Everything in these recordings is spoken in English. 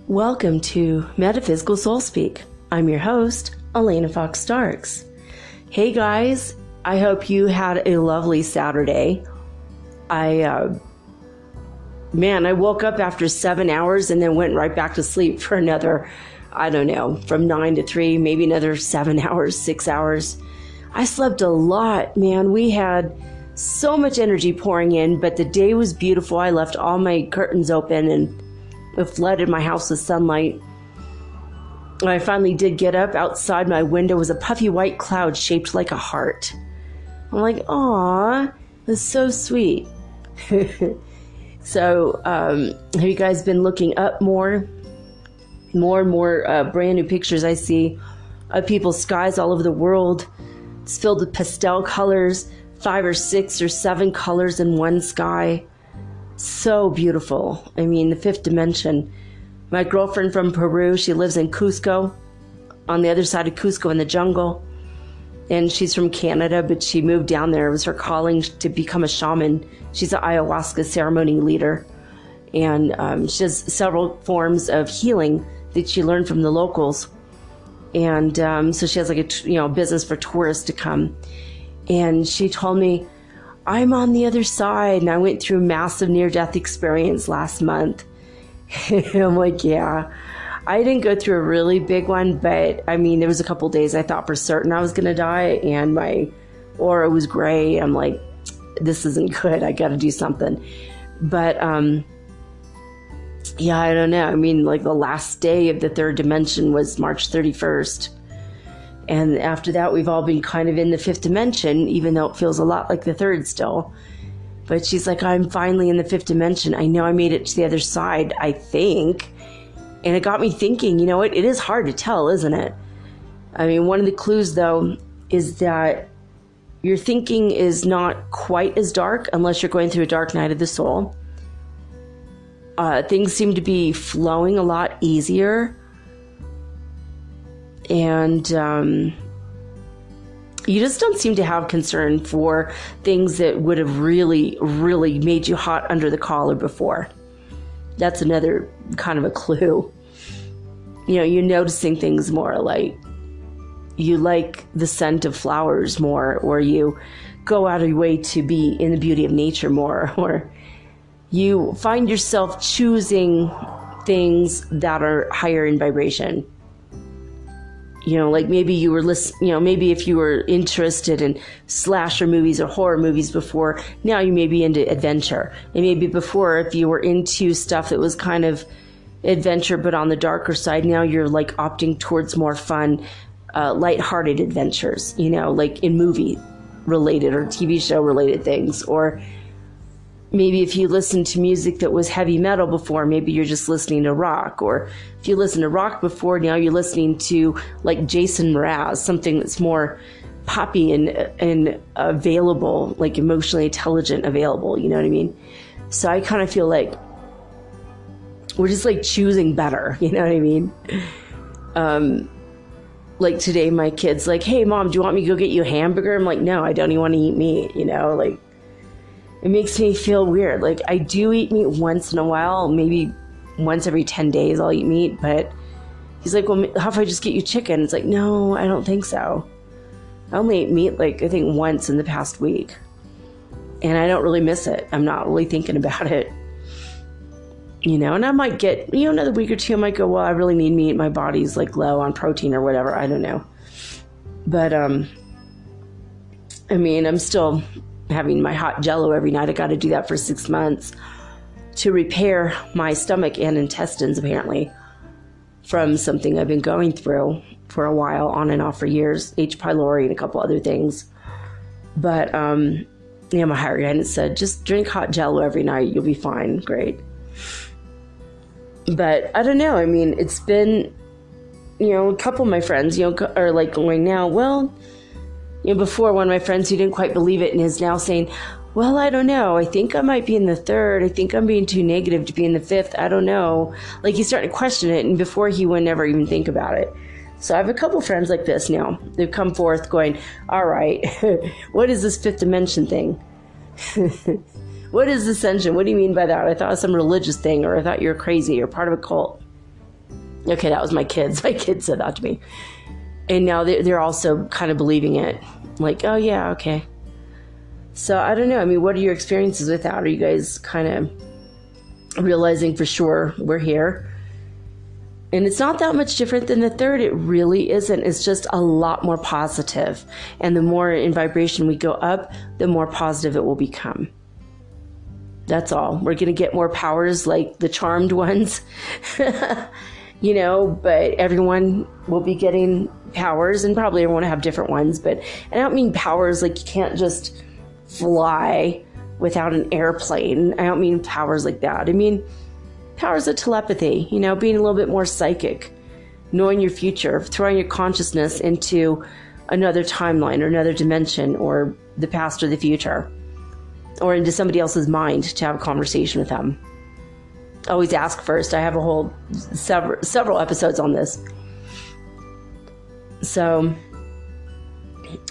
Welcome to Metaphysical Soul Speak. I'm your host, Elena Fox Starks. Hey guys, I hope you had a lovely Saturday. I woke up after 7 hours and then went right back to sleep for another, from 9 to 3, maybe another 7 hours, 6 hours. I slept a lot, man. We had so much energy pouring in, but the day was beautiful. I left all my curtains open and it flooded my house with sunlight. I finally did get up. Outside my window was a puffy white cloud shaped like a heart. I'm like, aw, that's so sweet. So, have you guys been looking up more and more brand new pictures I see of people's skies all over the world? It's filled with pastel colors, 5 or 6 or 7 colors in one sky. So beautiful. I mean, the fifth dimension. My girlfriend from Peru, she lives in Cusco, on the other side of Cusco in the jungle. And she's from Canada, but she moved down there. It was her calling to become a shaman. She's an ayahuasca ceremony leader. And she does several forms of healing that she learned from the locals. And so she has like a business for tourists to come. And she told me, I'm on the other side, and I went through a massive near-death experience last month. I'm like, yeah. I didn't go through a really big one, but I mean, there was a couple days I thought for certain I was going to die, and my aura was gray. I'm like, this isn't good. I got to do something. But yeah, I don't know. I mean, like the last day of the third dimension was March 31st. And after that, we've all been kind of in the fifth dimension, even though it feels a lot like the third still. But she's like, I'm finally in the fifth dimension. I know I made it to the other side, I think. And it got me thinking, you know what? It is hard to tell, isn't it? I mean, one of the clues, though, is that your thinking is not quite as dark unless you're going through a dark night of the soul. Things seem to be flowing a lot easier. And you just don't seem to have concern for things that would have really, really made you hot under the collar before. That's another kind of a clue. You're noticing things more, like you like the scent of flowers more, or you go out of your way to be in the beauty of nature more, or you find yourself choosing things that are higher in vibration. Like maybe you were maybe if you were interested in slasher movies or horror movies before, now you may be into adventure. And maybe before, if you were into stuff that was kind of adventure but on the darker side, now you're like opting towards more fun, lighthearted adventures, like in movie related or TV show related things. Or maybe if you listened to music that was heavy metal before, maybe you're just listening to rock. Or if you listened to rock before, now you're listening to like Jason Mraz, something that's more poppy and available, like emotionally intelligent, available. You know what I mean? So I kind of feel like we're just like choosing better. You know what I mean? Like today, my kid's like, hey, Mom, do you want me to go get you a hamburger? I'm like, no, I don't even want to eat meat, like. It makes me feel weird. Like, I do eat meat once in a while. Maybe once every 10 days I'll eat meat. But he's like, well, how if I just get you chicken? It's like, no, I don't think so. I only ate meat, I think once in the past week. And I don't really miss it. I'm not really thinking about it. And I might get, another week or two, I might go, well, I really need meat. My body's low on protein or whatever. I don't know. But, I'm still having my hot Jello every night. I got to do that for 6 months to repair my stomach and intestines, apparently, from something I've been going through for a while, on and off for years, H. pylori and a couple other things. But, my higher guidance said, just drink hot Jello every night. You'll be fine. Great. But I don't know. It's been, a couple of my friends, are going now, well, before, one of my friends who didn't quite believe it and is now saying, well, I don't know. I think I might be in the third. I think I'm being too negative to be in the fifth. I don't know. Like, he's starting to question it, and before he would never even think about it. So I have a couple friends like this now. They've come forth going, all right, what is this fifth dimension thing? What is ascension? What do you mean by that? I thought it was some religious thing, or I thought you were crazy or part of a cult. Okay, that was my kids. My kids said that to me. And now they're also kind of believing it. Like, oh yeah, okay. So I don't know. I mean, what are your experiences with that? Are you guys kind of realizing for sure we're here? And it's not that much different than the third. It really isn't. It's just a lot more positive. And the more in vibration we go up, the more positive it will become. That's all. We're going to get more powers like the charmed ones, you know, but everyone will be getting powers, and probably everyone will have different ones. But I don't mean powers like you can't just fly without an airplane. I don't mean powers like that. I mean powers of telepathy, you know, being a little bit more psychic, knowing your future, throwing your consciousness into another timeline or another dimension or the past or the future, or into somebody else's mind to have a conversation with them. Always ask first. I have a whole several episodes on this. So,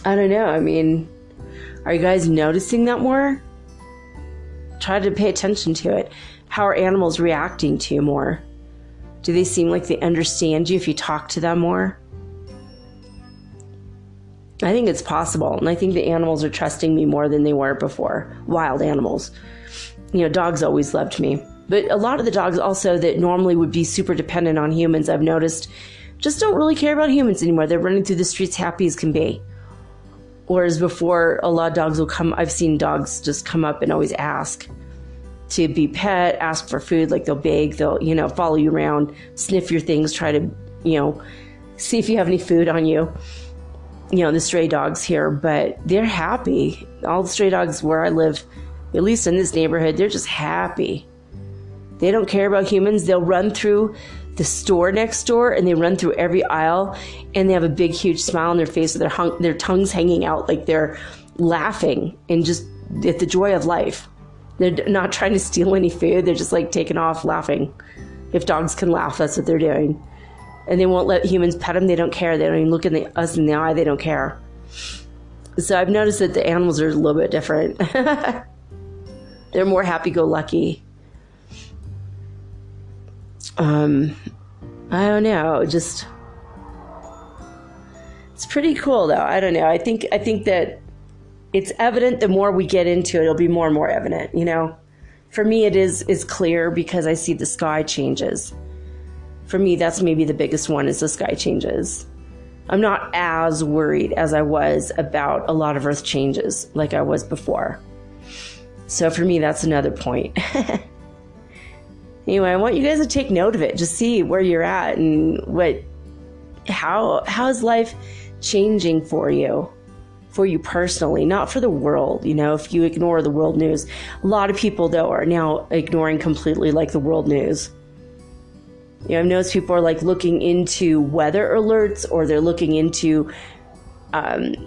I don't know. I mean, are you guys noticing that more? Try to pay attention to it. How are animals reacting to you more? Do they seem like they understand you if you talk to them more? I think it's possible. And I think the animals are trusting me more than they were before. Wild animals. You know, dogs always loved me. But a lot of the dogs also that normally would be super dependent on humans, I've noticed, just don't really care about humans anymore. They're running through the streets happy as can be. Whereas before, a lot of dogs will come, I've seen dogs just come up and always ask to be pet, ask for food, like they'll beg, they'll, you know, follow you around, sniff your things, try to, you know, see if you have any food on you. You know, the stray dogs here, but they're happy. All the stray dogs where I live, at least in this neighborhood, they're just happy. They don't care about humans. They'll run through the store next door and they run through every aisle and they have a big, huge smile on their face with their tongues hanging out like they're laughing and just at the joy of life. They're not trying to steal any food. They're just like taking off laughing. If dogs can laugh, that's what they're doing. And they won't let humans pet them. They don't care. They don't even look us in the eye. They don't care. So I've noticed that the animals are a little bit different. They're more happy-go-lucky. I don't know. Just, it's pretty cool, though. I don't know. I think that it's evident. The more we get into it, it'll be more and more evident. You know, for me, it is clear because I see the sky changes. For me, that's maybe the biggest one, is the sky changes. I'm not as worried as I was about a lot of Earth changes like I was before. So for me, that's another point. Anyway, I want you guys to take note of it. Just see where you're at and how is life changing for you personally, not for the world. You know, if you ignore the world news, a lot of people though are now ignoring completely like the world news. You know, I've noticed people are like looking into weather alerts, or they're looking into,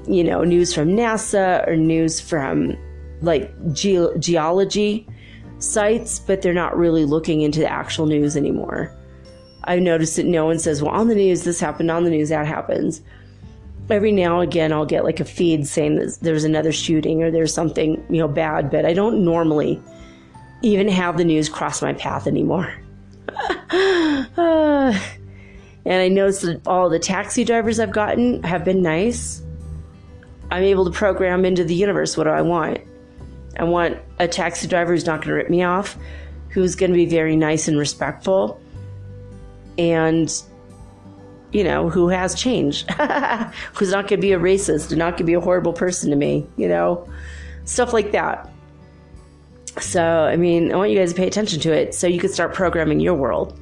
you know, news from NASA or news from like geology sites, but they're not really looking into the actual news anymore. I've noticed that no one says, well, on the news, this happened, on the news, that happens. Every now and again, I'll get like a feed saying that there's another shooting or there's something, you know, bad, but I don't normally even have the news cross my path anymore. And I noticed that all the taxi drivers I've gotten have been nice. I'm able to program into the universe what do I want. I want a taxi driver who's not going to rip me off, who's going to be very nice and respectful, and, you know, who has change, who's not going to be a racist and not going to be a horrible person to me, you know, stuff like that. So, I mean, I want you guys to pay attention to it so you can start programming your world.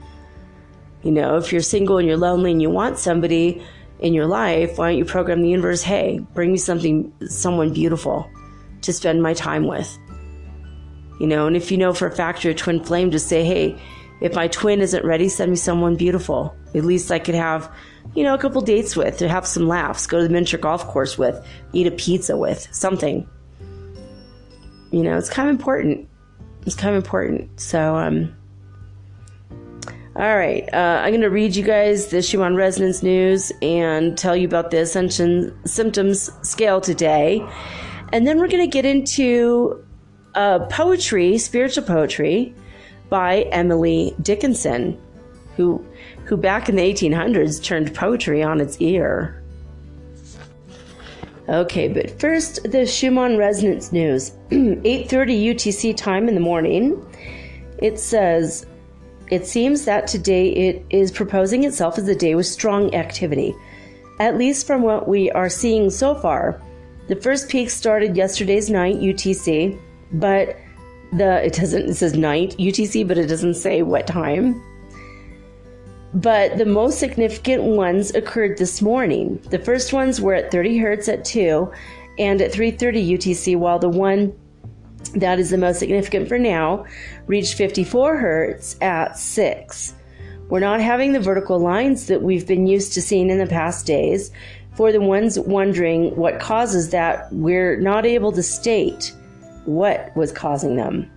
You know, if you're single and you're lonely and you want somebody in your life, why don't you program the universe, hey, bring me someone beautiful to spend my time with. You know, and if you know for a fact you're a twin flame, just say, hey, if my twin isn't ready, send me someone beautiful. At least I could have, you know, a couple dates with, to have some laughs, go to the miniature golf course with, eat a pizza with, something. You know, it's kind of important. It's kind of important. So, all right. I'm going to read you guys the Schumann Resonance News and tell you about the Ascension Symptoms Scale today. And then we're going to get into poetry, spiritual poetry, by Emily Dickinson. who back in the 1800s turned poetry on its ear. Okay, but first, the Schumann resonance news. 8:30 UTC time in the morning. It says, it seems that today it is proposing itself as a day with strong activity. At least from what we are seeing so far. The first peak started yesterday's night, UTC, but it says night, UTC, but it doesn't say what time. But the most significant ones occurred this morning. The first ones were at 30 hertz at 2 and at 3:30 UTC, while the one that is the most significant for now reached 54 hertz at 6. We're not having the vertical lines that we've been used to seeing in the past days. For the ones wondering what causes that, we're not able to state what was causing them.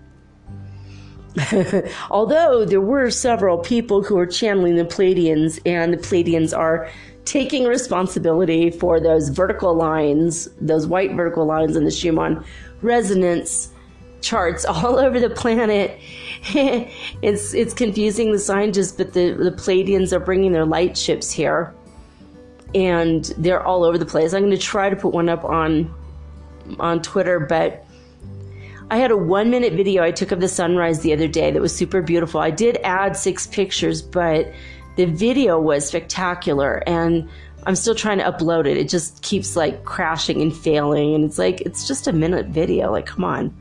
Although there were several people who are channeling the Pleiadians, and the Pleiadians are taking responsibility for those vertical lines, those white vertical lines in the Schumann resonance charts all over the planet. It's confusing the scientists, but the Pleiadians are bringing their light ships here, and they're all over the place. I'm going to try to put one up on Twitter, but I had a 1-minute video I took of the sunrise the other day that was super beautiful. I did add 6 pictures, but the video was spectacular, and I'm still trying to upload it. It just keeps like crashing and failing, and it's like, it's just a minute video. Like, come on.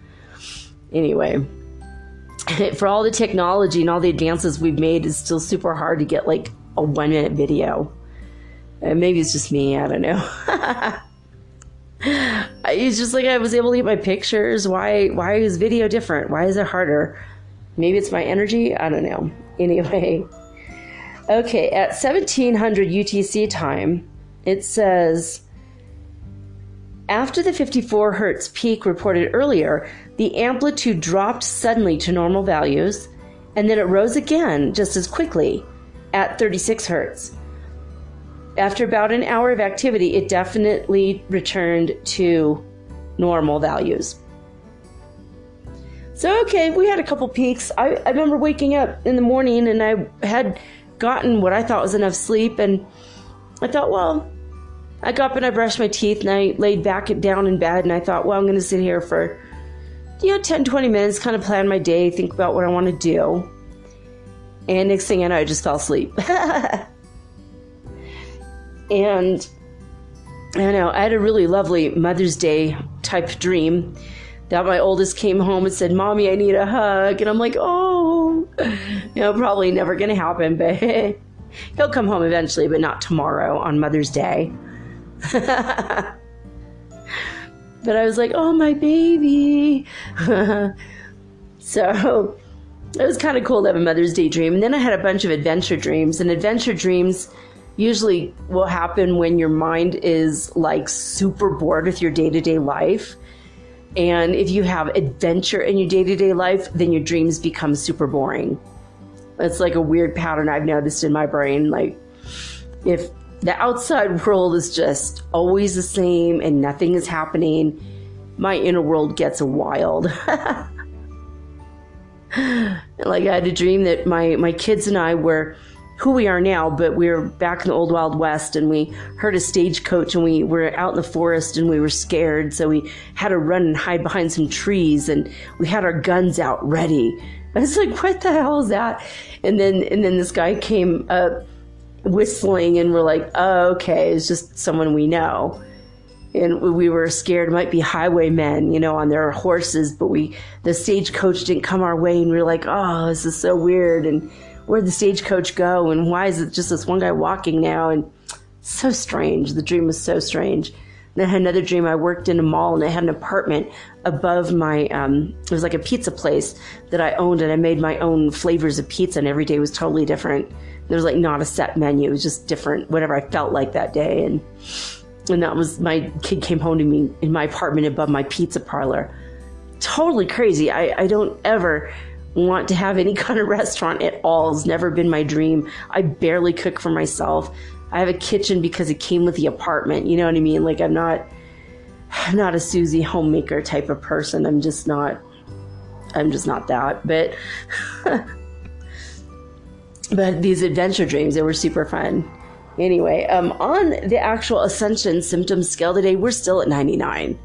Anyway, for all the technology and all the advances we've made, it's still super hard to get like a 1-minute video. Maybe it's just me. I don't know. It's just like I was able to get my pictures. Why is video different? Why is it harder? Maybe it's my energy. I don't know. Anyway. Okay, at 1700 UTC time, it says, after the 54 hertz peak reported earlier, the amplitude dropped suddenly to normal values, and then it rose again just as quickly at 36 hertz. After about an hour of activity, it definitely returned to normal values. So, okay, we had a couple peaks. I remember waking up in the morning, and I had gotten what I thought was enough sleep, and I thought, well, I got up and I brushed my teeth, and I laid back down in bed, and I thought, well, I'm going to sit here for 10, 20 minutes, kind of plan my day, think about what I want to do. And next thing I know, I just fell asleep. And I don't know, I had a really lovely Mother's Day type dream that my oldest came home and said, Mommy, I need a hug. And I'm like, oh, probably never going to happen, but he'll come home eventually, but not tomorrow on Mother's Day. But I was like, oh, my baby. So it was kind of cool to have a Mother's Day dream. And then I had a bunch of adventure dreams, and adventure dreams usually will happen when your mind is like super bored with your day-to-day life. And if you have adventure in your day-to-day life, then your dreams become super boring. It's like a weird pattern I've noticed in my brain. Like, if the outside world is just always the same and nothing is happening, my inner world gets wild. Like, I had a dream that my kids and I were who we are now, but we were back in the old Wild West, and we heard a stagecoach, and we were out in the forest, and we were scared, so we had to run and hide behind some trees, and we had our guns out ready. I was like, what the hell is that? And then this guy came up whistling, and we're like, oh, okay, it's just someone we know. And we were scared it might be highwaymen, on their horses, but the stagecoach didn't come our way, and we were like, oh, this is so weird, and where'd the stagecoach go, and why is it just this one guy walking now? And so strange. The dream was so strange. Then I had another dream. I worked in a mall, and I had an apartment above my, it was like a pizza place that I owned, and I made my own flavors of pizza, and every day was totally different. There was like not a set menu. It was just different, whatever I felt like that day. And that was, my kid came home to me in my apartment above my pizza parlor. Totally crazy. I don't ever want to have any kind of restaurant at all. It's never been my dream. I barely cook for myself. I have a kitchen because it came with the apartment. You know what I mean? Like, I'm not a Susie homemaker type of person. I'm just not that. But But these adventure dreams, they were super fun. Anyway, on the actual ascension symptom scale today, we're still at 99.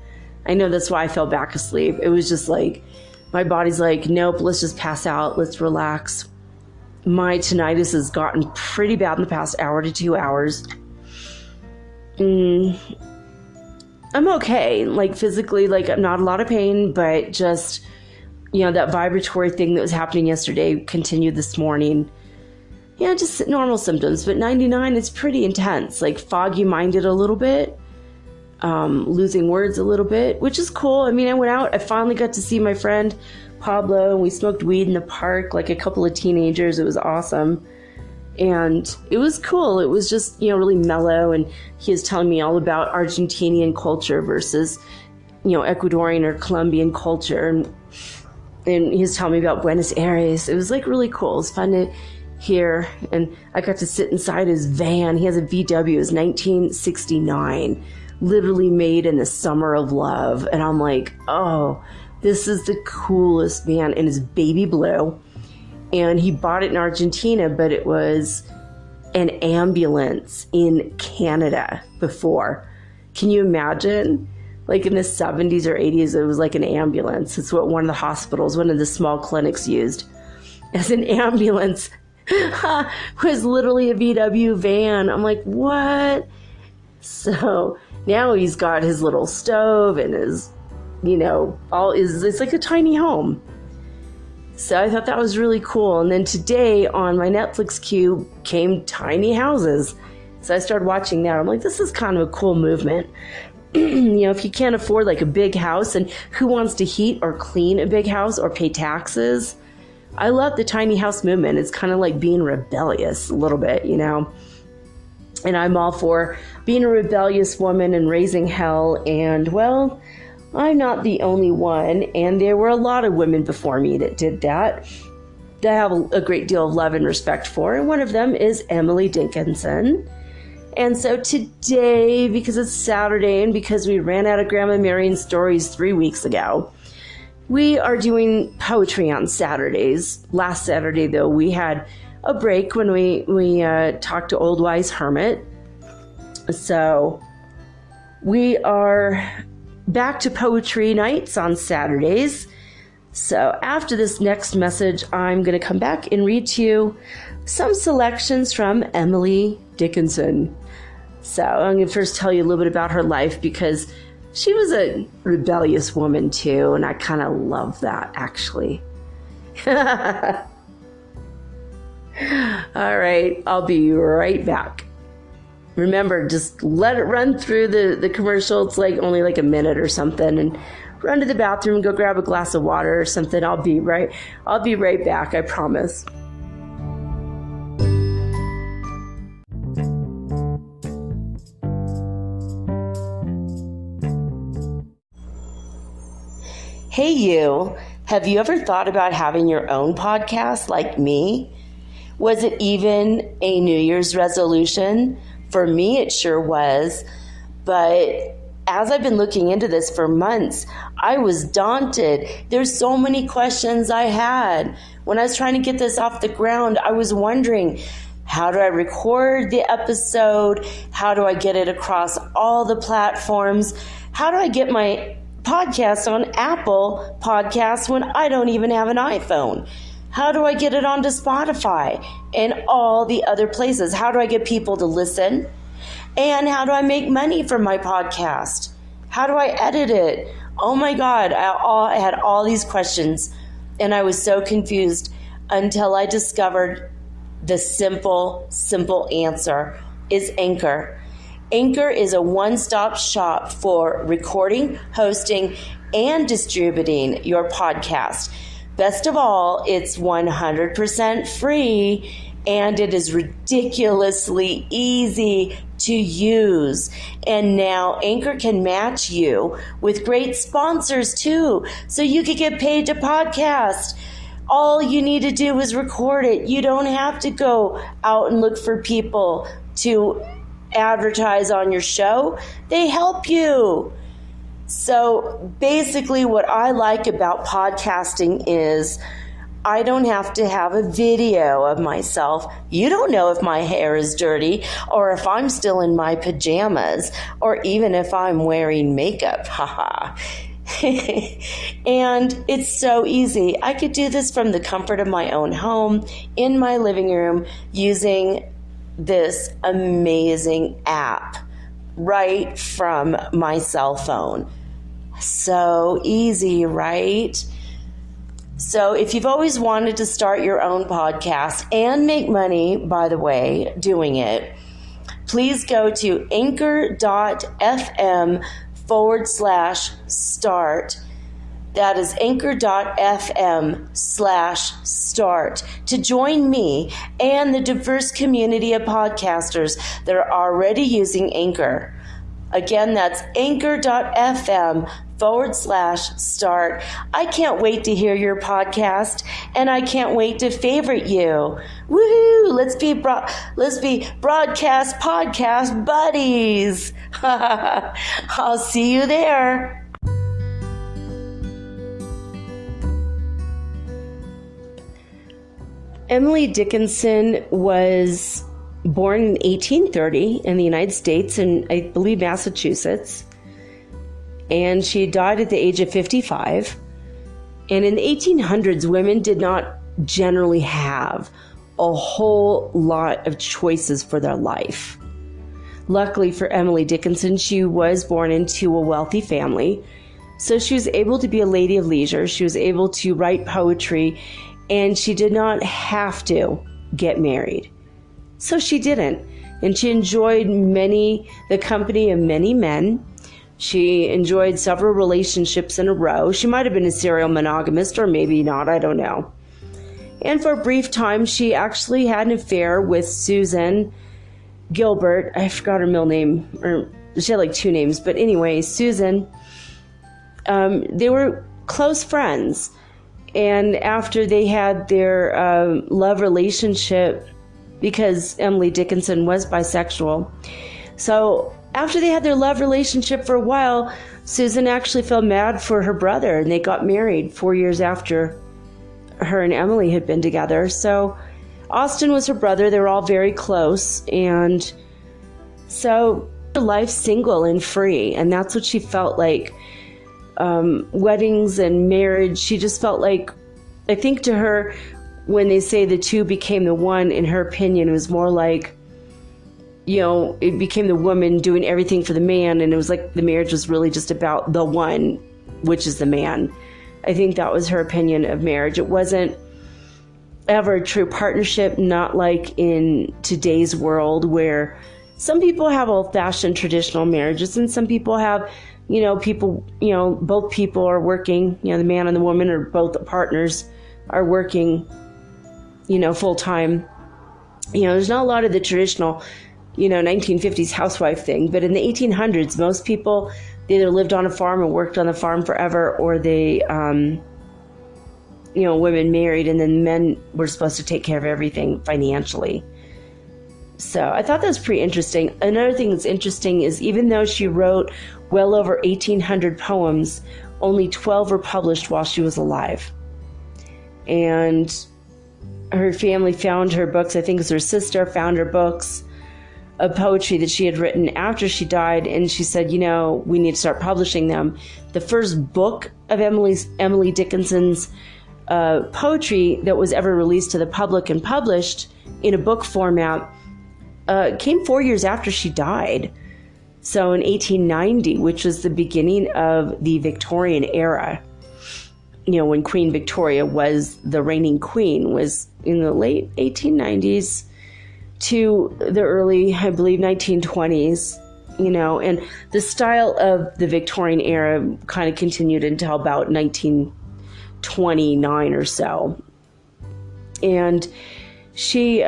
I know that's why I fell back asleep. It was just like, my body's like, nope, let's just pass out. Let's relax. My tinnitus has gotten pretty bad in the past hour to 2 hours. I'm okay. Like physically, like I'm not a lot of pain, but just, that vibratory thing that was happening yesterday continued this morning. Yeah, just normal symptoms, but 99 is pretty intense, like foggy-minded a little bit, losing words a little bit, which is cool. I mean, I went out, I finally got to see my friend Pablo, and we smoked weed in the park, like a couple of teenagers. It was awesome, and it was cool. It was just, really mellow, and he was telling me all about Argentinian culture versus, Ecuadorian or Colombian culture, and he was telling me about Buenos Aires. It was like really cool. It was fun to here, and I got to sit inside his van. He has a VW. It's 1969, literally made in the summer of love. And I'm like, oh, this is the coolest van. And it's baby blue, and he bought it in Argentina, but it was an ambulance in Canada before. Can you imagine? Like in the 70s or 80s, it was like an ambulance. It's what one of the small clinics used as an ambulance. Was literally a VW van. I'm like, what? So now he's got his little stove and his, it's like a tiny home. So I thought that was really cool. And then today on my Netflix queue came tiny houses. So I started watching that. I'm like, this is kind of a cool movement. If you can't afford like a big house, and who wants to heat or clean a big house or pay taxes? I love the tiny house movement. It's kind of like being rebellious a little bit, And I'm all for being a rebellious woman and raising hell. And, well, I'm not the only one. And there were a lot of women before me that did that I have a great deal of love and respect for. And one of them is Emily Dickinson. And so today, because it's Saturday and because we ran out of Grandma Marion's stories 3 weeks ago, we are doing poetry on Saturdays. Last Saturday, though, we had a break when we talked to Old Wise Hermit. So we are back to poetry nights on Saturdays. So after this next message, I'm going to come back and read to you some selections from Emily Dickinson. So I'm going to first tell you a little bit about her life, because she was a rebellious woman, too, and I kind of love that, actually. All right, I'll be right back. Remember, just let it run through the commercial. It's like only like a minute or something, and run to the bathroom and go grab a glass of water or something. I'll be right back, I promise. Hey you, have you ever thought about having your own podcast like me? Was it even a New Year's resolution? For me, it sure was. But as I've been looking into this for months, I was daunted. There's so many questions I had. When I was trying to get this off the ground, I was wondering, how do I record the episode? How do I get it across all the platforms? How do I get my podcast on Apple Podcasts when I don't even have an iPhone? How do I get it onto Spotify and all the other places? How do I get people to listen? And how do I make money from my podcast? How do I edit it? Oh my God, I had all these questions, and I was so confused until I discovered the simple answer is Anchor. Anchor is a one-stop shop for recording, hosting, and distributing your podcast. Best of all, it's 100% free, and it is ridiculously easy to use. And now Anchor can match you with great sponsors too, so you could get paid to podcast. All you need to do is record it. You don't have to go out and look for people to advertise on your show. They help you. So basically what I like about podcasting is I don't have to have a video of myself. You don't know if my hair is dirty or if I'm still in my pajamas or even if I'm wearing makeup. Haha. And it's so easy. I could do this from the comfort of my own home in my living room using this amazing app right from my cell phone. So easy, right? So if you've always wanted to start your own podcast and make money, by the way, doing it, please go to anchor.fm/start. That is anchor.fm/start to join me and the diverse community of podcasters that are already using Anchor. Again, that's anchor.fm/start. I can't wait to hear your podcast, and I can't wait to favorite you. Woohoo! Let's be broadcast podcast buddies. I'll see you there. Emily Dickinson was born in 1830 in the United States, in, I believe, Massachusetts. And she died at the age of 55. And in the 1800s, women did not generally have a whole lot of choices for their life. Luckily for Emily Dickinson, she was born into a wealthy family. So she was able to be a lady of leisure. She was able to write poetry, and she did not have to get married. So she didn't. And she enjoyed the company of many men. She enjoyed several relationships in a row. She might have been a serial monogamist, or maybe not, I don't know. And for a brief time, she actually had an affair with Susan Gilbert. I forgot her middle name, or she had like two names, but anyway, Susan. They were close friends. And after they had their love relationship, because Emily Dickinson was bisexual, so after they had their love relationship for a while, Susan actually felt mad for her brother, and they got married 4 years after her and Emily had been together. So Austin was her brother. They were all very close, and so her life single and free, and that's what she felt like. Weddings and marriage, she just felt like, I think to her, when they say the two became the one, in her opinion, it was more like, it became the woman doing everything for the man, and it was like the marriage was really just about the one, which is the man. I think that was her opinion of marriage. It wasn't ever a true partnership, not like in today's world where some people have old-fashioned traditional marriages, and some people have, both people are working, the man and the woman, or both the partners are working, full-time. There's not a lot of the traditional 1950s housewife thing. But in the 1800s, most people, they either lived on a farm and worked on the farm forever, or they, women married, and then men were supposed to take care of everything financially. So I thought that was pretty interesting. Another thing that's interesting is, even though she wrote well over 1,800 poems, only 12 were published while she was alive. And her family found her books. I think it was her sister found her books of poetry that she had written after she died, and she said, we need to start publishing them. The first book of Emily Dickinson's poetry that was ever released to the public and published in a book format came 4 years after she died. So in 1890, which was the beginning of the Victorian era, when Queen Victoria was the reigning queen, was in the late 1890s to the early, I believe, 1920s, and the style of the Victorian era kind of continued until about 1929 or so. And she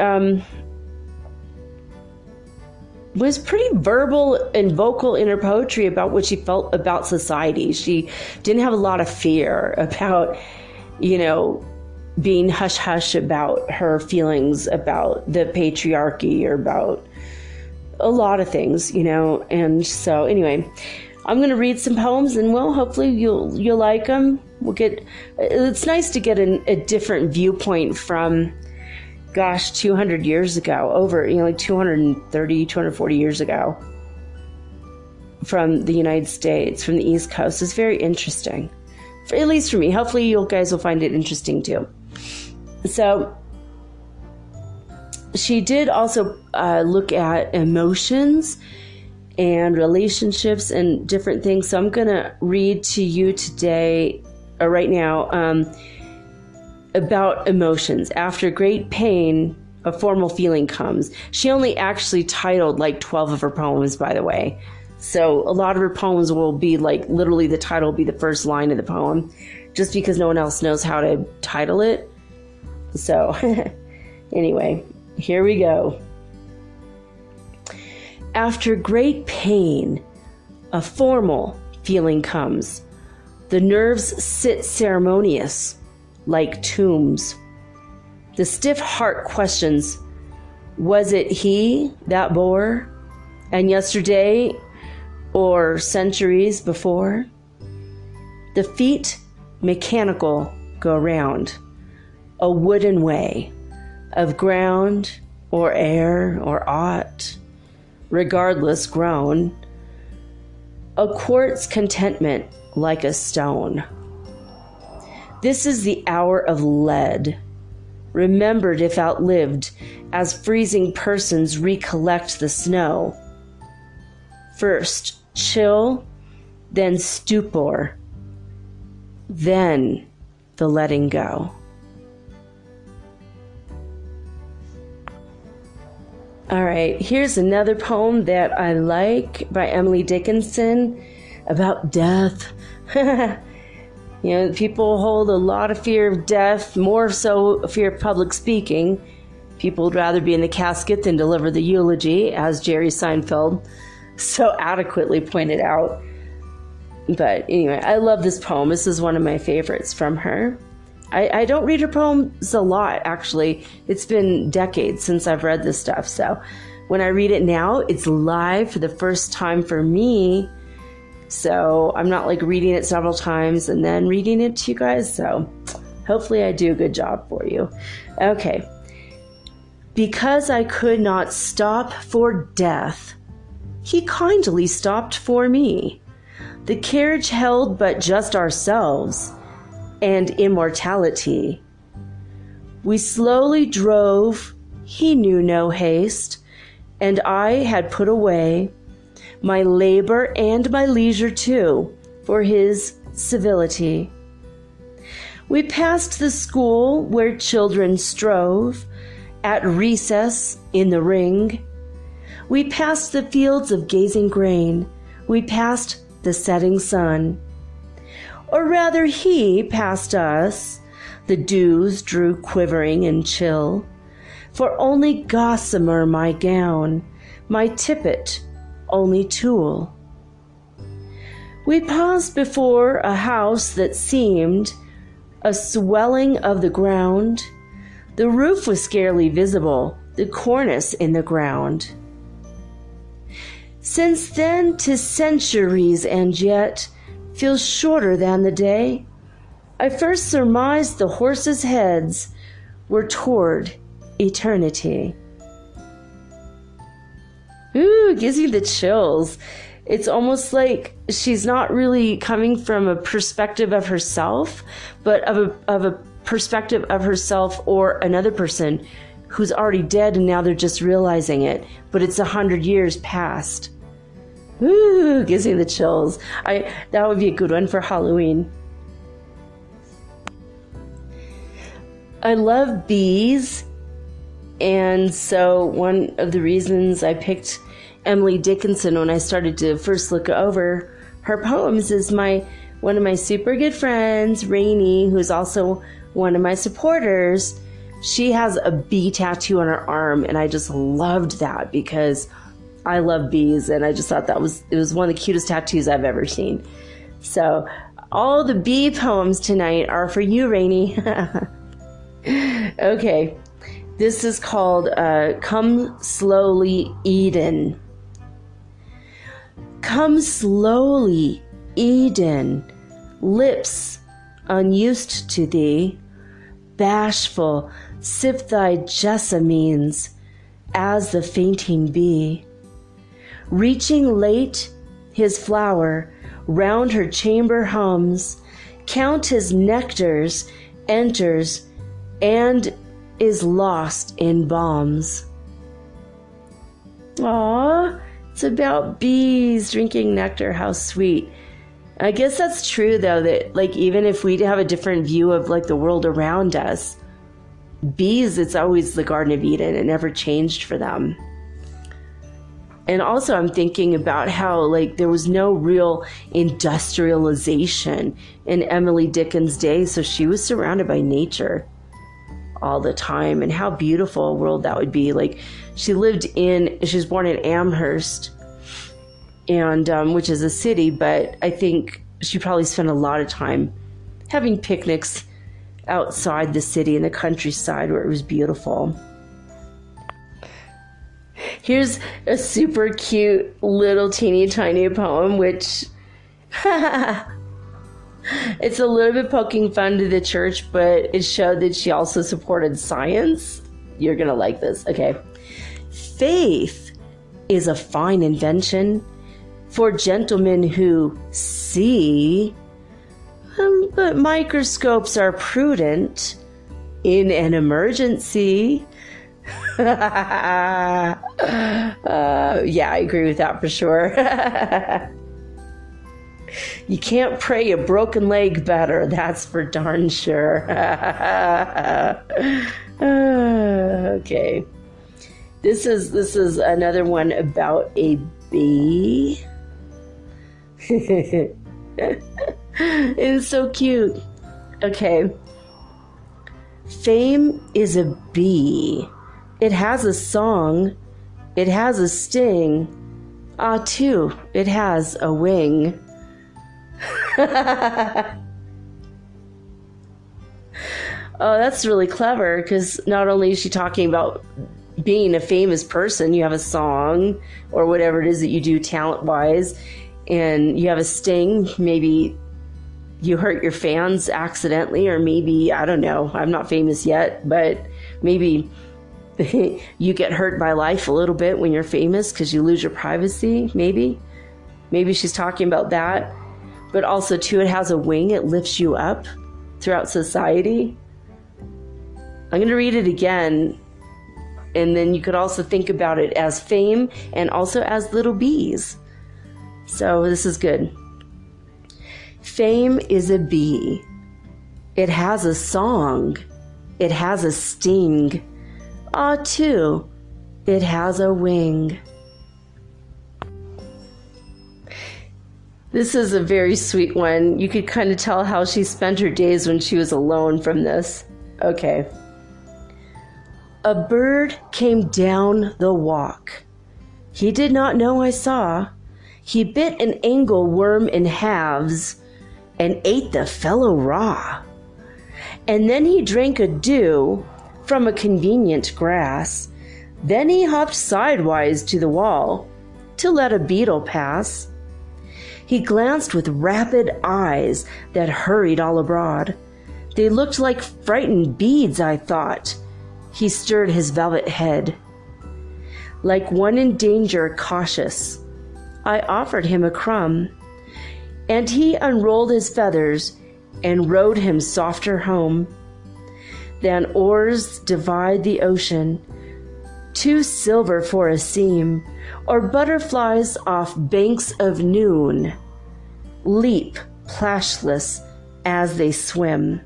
was pretty verbal and vocal in her poetry about what she felt about society. She didn't have a lot of fear about, being hush-hush about her feelings about the patriarchy or about a lot of things, And so anyway, I'm going to read some poems, and well, hopefully you'll like them. It's nice to get a different viewpoint from, gosh, 200 years ago, over, like 230, 240 years ago, from the United States, from the East Coast. It's very interesting, at least for me. Hopefully you guys will find it interesting too. So she did also look at emotions and relationships and different things. So I'm going to read to you today, or right now, about emotions. After great pain, a formal feeling comes. She only actually titled like 12 of her poems, by the way. So a lot of her poems will be like, literally the title will be the first line of the poem, just because no one else knows how to title it. So anyway, here we go. After great pain, a formal feeling comes. The nerves sit ceremonious, like tombs. The stiff heart questions, was it he that bore? And yesterday, or centuries before? The feet, mechanical, go round, a wooden way of ground or air or aught, regardless grown, a quartz contentment like a stone. This is the hour of lead, remembered if outlived, as freezing persons recollect the snow. First chill, then stupor, then the letting go. All right, here's another poem that I like by Emily Dickinson about death. People hold a lot of fear of death, more so a fear of public speaking. People would rather be in the casket than deliver the eulogy, as Jerry Seinfeld so adequately pointed out. But anyway, I love this poem. This is one of my favorites from her. I don't read her poems a lot, actually. It's been decades since I've read this stuff. So when I read it now, it's live for the first time for me. So I'm not like reading it several times and then reading it to you guys. So hopefully I do a good job for you. Okay. Because I could not stop for death, he kindly stopped for me. The carriage held but just ourselves and immortality. We slowly drove, he knew no haste, and I had put away my labor and my leisure too, for his civility. We passed the school where children strove, at recess in the ring. We passed the fields of gazing grain, we passed the setting sun. Or rather he passed us, the dews drew quivering and chill, for only gossamer my gown, my tippet only tulle. We paused before a house that seemed a swelling of the ground. The roof was scarcely visible, the cornice in the ground. Since then 'tis centuries, and yet feels shorter than the day. I first surmised the horses' heads were toward eternity. Ooh, it gives you the chills. It's almost like she's not really coming from a perspective of herself, but of a perspective of herself or another person who's already dead and now they're just realizing it, but it's 100 years past. Ooh, gives me the chills. That would be a good one for Halloween. I love bees, and so one of the reasons I picked Emily Dickinson when I started to first look over her poems is one of my super good friends, Rainey, who's also one of my supporters. She has a bee tattoo on her arm, and I just loved that because I love bees, and I just thought it was one of the cutest tattoos I've ever seen. So all the bee poems tonight are for you, Rainey. Okay, this is called Come Slowly, Eden. Come slowly, Eden, lips unused to thee, bashful, sip thy jessamines as the fainting bee. Reaching late, his flower round her chamber hums, count his nectars, enters, and is lost in balms. Aww, it's about bees drinking nectar. How sweet. I guess that's true, though, that like even if we have a different view of like the world around us, bees, it's always the Garden of Eden. It never changed for them. And also I'm thinking about how like there was no real industrialization in Emily Dickin's day, so she was surrounded by nature all the time, and how beautiful a world that would be. Like she was born in Amherst, and which is a city, but I think she probably spent a lot of time having picnics outside the city in the countryside where it was beautiful. Here's a super cute little teeny tiny poem, which it's a little bit poking fun to the church, but it showed that she also supported science. You're going to like this. Okay. Faith is a fine invention for gentlemen who see, but microscopes are prudent in an emergency. Yeah, I agree with that for sure. You can't pray a broken leg better, that's for darn sure. Okay. This is another one about a bee. It's so cute. Okay. Fame is a bee. It has a song. It has a sting. Ah, too, it has a wing. Oh, that's really clever, because not only is she talking about being a famous person, you have a song or whatever it is that you do talent-wise, and you have a sting. Maybe you hurt your fans accidentally, or maybe, I don't know, I'm not famous yet, but maybe you get hurt by life a little bit when you're famous because you lose your privacy, maybe she's talking about that. But also, too, it has a wing. It lifts you up throughout society. I'm going to read it again, and then you could also think about it as fame and also as little bees. So this is good. Fame is a bee. It has a song. It has a sting. Ah, too, it has a wing. This is a very sweet one. You could kind of tell how she spent her days when she was alone from this. Okay. A bird came down the walk. He did not know I saw. He bit an angleworm in halves and ate the fellow raw. And then he drank a dew from a convenient grass. Then he hopped sidewise to the wall to let a beetle pass. He glanced with rapid eyes that hurried all abroad. They looked like frightened beads, I thought. He stirred his velvet head. Like one in danger, cautious, I offered him a crumb, and he unrolled his feathers and rowed him softer home than oars divide the ocean, too silver for a seam, or butterflies off banks of noon leap plashless as they swim.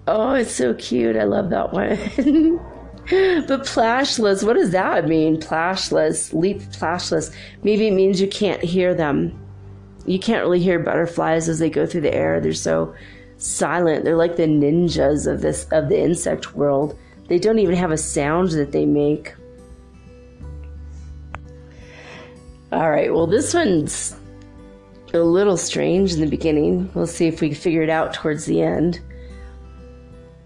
Oh, it's so cute. I love that one. But plashless, what does that mean? Plashless, leap plashless. Maybe it means you can't hear them. You can't really hear butterflies as they go through the air. They're so silent. They're like the ninjas of the insect world. They don't even have a sound that they make. All right, well, this one's a little strange in the beginning. We'll see if we can figure it out towards the end.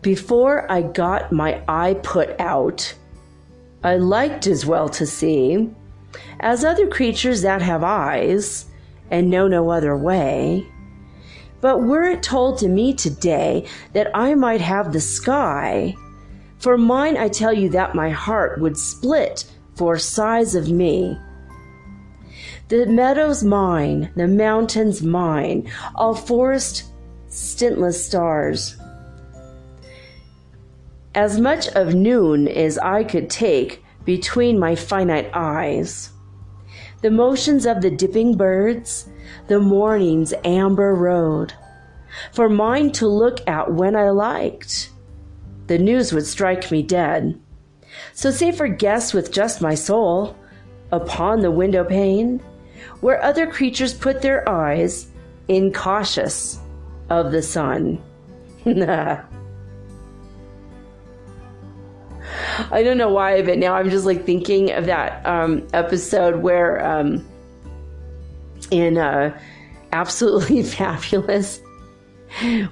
Before I got my eye put out, I liked as well to see, as other creatures that have eyes, and know no other way. But were it told to me today that I might have the sky, for mine I tell you that my heart would split for size of me. The meadows mine, the mountains mine, all forest stintless stars. As much of noon as I could take between my finite eyes. The motions of the dipping birds, the morning's amber road, for mine to look at when I liked. The news would strike me dead. So say for guests with just my soul, upon the window pane, where other creatures put their eyes, incautious of the sun. I don't know why, but now I'm just like thinking of that episode where in Absolutely Fabulous,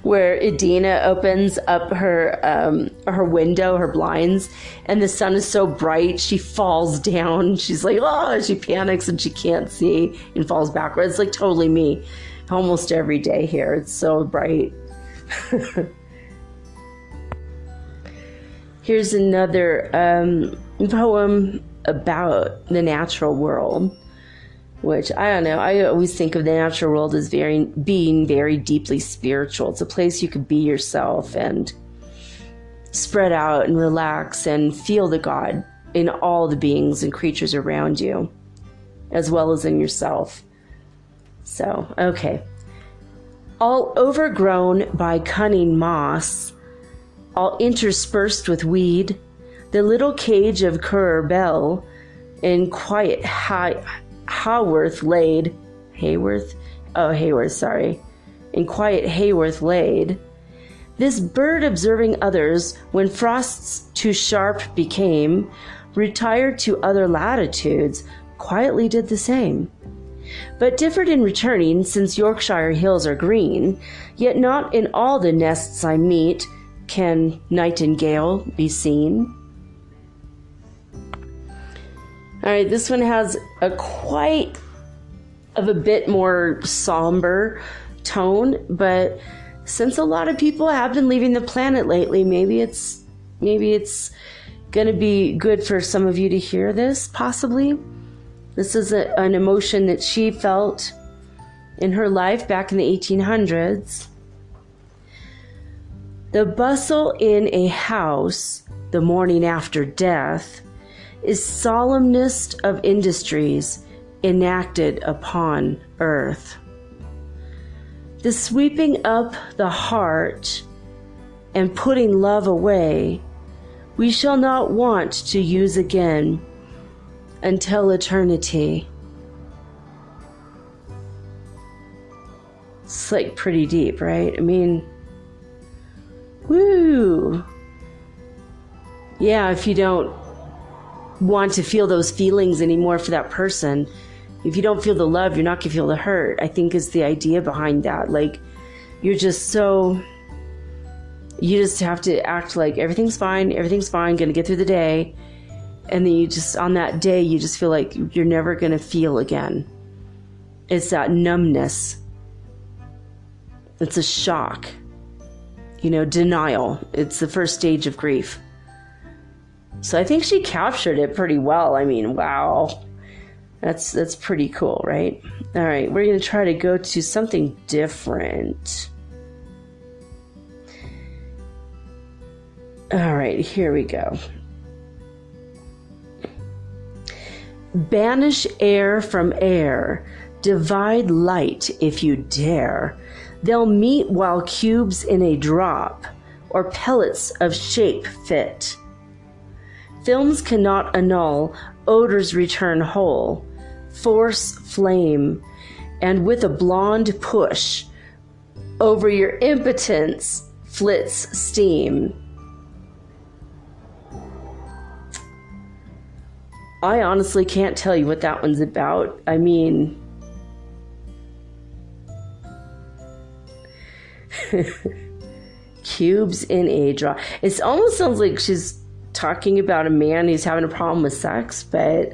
where Idina opens up her window, her blinds, and the sun is so bright she falls down. She's like, oh, she panics and she can't see and falls backwards. It's like totally me almost every day here. It's so bright. Here's another poem about the natural world, which, I don't know, I always think of the natural world as being very deeply spiritual. It's a place you could be yourself and spread out and relax and feel the God in all the beings and creatures around you, as well as in yourself. So, okay. All overgrown by cunning moss, all interspersed with weed, the little cage of Currer Bell in quiet Haworth laid, in quiet Haworth laid. This bird observing others when frosts too sharp became, retired to other latitudes, quietly did the same. But differed in returning, since Yorkshire hills are green, yet not in all the nests I meet can nightingale be seen. All right, this one has a quite of a bit more somber tone, but since a lot of people have been leaving the planet lately, maybe it's going to be good for some of you to hear this, possibly. This is an emotion that she felt in her life back in the 1800s. The bustle in a house the morning after death is solemnest of industries enacted upon earth. The sweeping up the heart and putting love away, we shall not want to use again until eternity. It's like pretty deep, right? I mean, woo! Yeah, if you don't want to feel those feelings anymore for that person, if you don't feel the love, you're not going to feel the hurt, I think is the idea behind that. Like, you just have to act like everything's fine, gonna get through the day. And then you just, on that day, you just feel like you're never going to feel again. It's that numbness. It's a shock. Denial. It's the first stage of grief. So I think she captured it pretty well. I mean, wow. That's pretty cool, right? All right, we're going to try to go to something different. All right, here we go. Banish air from air, divide light if you dare. They'll meet while cubes in a drop, or pellets of shape fit. Films cannot annul, odors return whole. Force flame, and with a blonde push, over your impotence flits steam. I honestly can't tell you what that one's about. I mean, cubes in a draw. It almost sounds like she's talking about a man who's having a problem with sex, but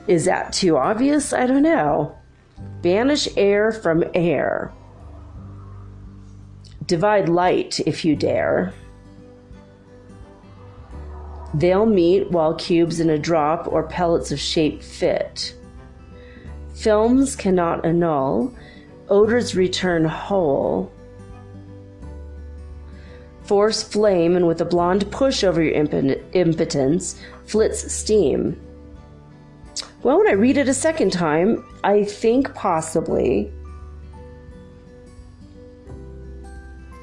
is that too obvious? I don't know. Banish air from air. Divide light if you dare. They'll meet while cubes in a drop or pellets of shape fit. Films cannot annul. Odors return whole. Force flame, and with a blonde push over your impotence, flits steam. Well, when I read it a second time, I think possibly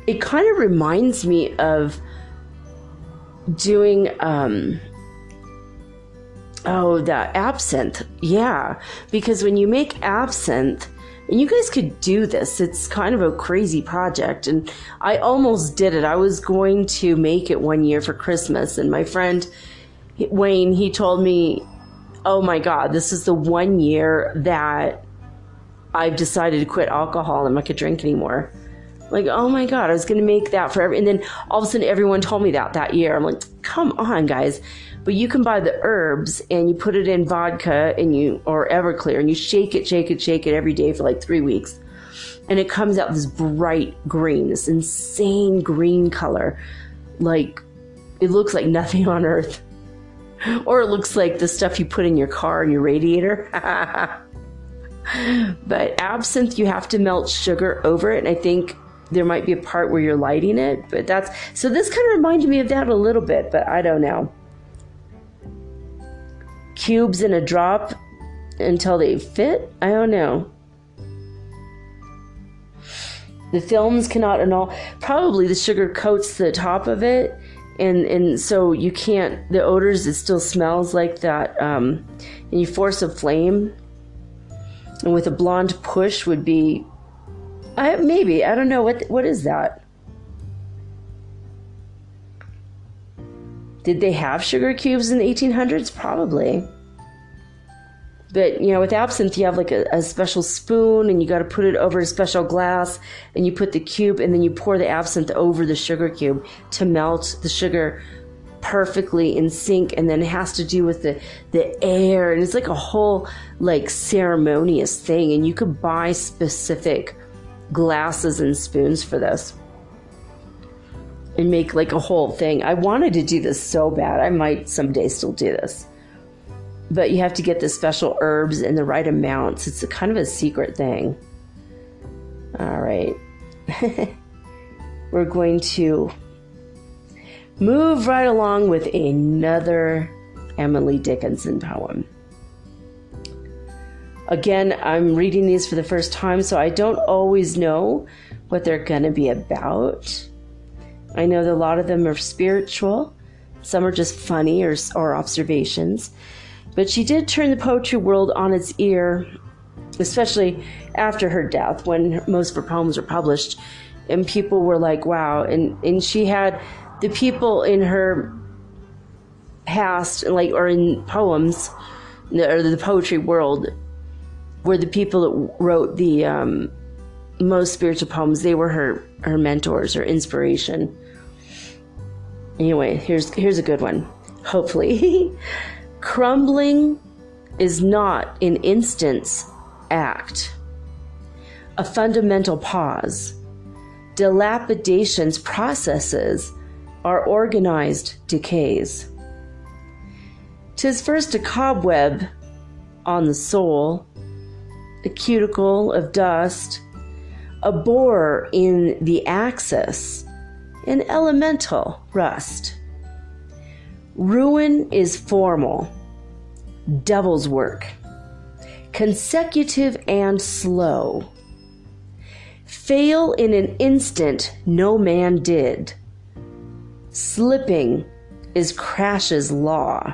it kind of reminds me of doing the absinthe. Yeah, because when you make absinthe, and you guys could do this, it's kind of a crazy project, and I almost did it. I was going to make it one year for Christmas, and my friend Wayne, he told me, oh my God, this is the one year that I've decided to quit alcohol. I'm not going to drink anymore. Like, oh my God, I was going to make that forever. And then all of a sudden everyone told me that year. I'm like, come on, guys. But you can buy the herbs and you put it in vodka or Everclear, and you shake it every day for like 3 weeks. And it comes out this bright green, this insane green color. Like, it looks like nothing on earth. Or it looks like the stuff you put in your car and your radiator. But absinthe, you have to melt sugar over it. And I think there might be a part where you're lighting it. But so this kind of reminded me of that a little bit, but I don't know. Cubes in a drop until they fit? I don't know. The films cannot annul. Probably the sugar coats the top of it. And so you can't, the odors, it still smells like that. And you force a flame. And with a blonde push would be, maybe, I don't know, what is that? Did they have sugar cubes in the 1800s? Probably. But, with absinthe, you have like a special spoon, and you got to put it over a special glass, and you put the cube, and then you pour the absinthe over the sugar cube to melt the sugar perfectly in sync. And then it has to do with the air, and it's like a whole like ceremonious thing. And you could buy specific glasses and spoons for this and make like a whole thing. I wanted to do this so bad. I might someday still do this. But you have to get the special herbs in the right amounts. It's kind of a secret thing. All right. We're going to move right along with another Emily Dickinson poem. Again, I'm reading these for the first time, so I don't always know what they're going to be about. I know that a lot of them are spiritual. Some are just funny or observations. But she did turn the poetry world on its ear, especially after her death, when most of her poems were published. And people were like, wow. And she had the people in her past, or in poems, or the poetry world, were the people that wrote the most spiritual poems. They were her mentors, her inspiration. Anyway, here's a good one, hopefully. Crumbling is not an instant's act, a fundamental pause. Dilapidation's processes are organized decays. 'Tis first a cobweb on the soul, a cuticle of dust, a borer in the axis, an elemental rust. Ruin is formal, devil's work, consecutive and slow. Fail in an instant no man did. Slipping is crash's law.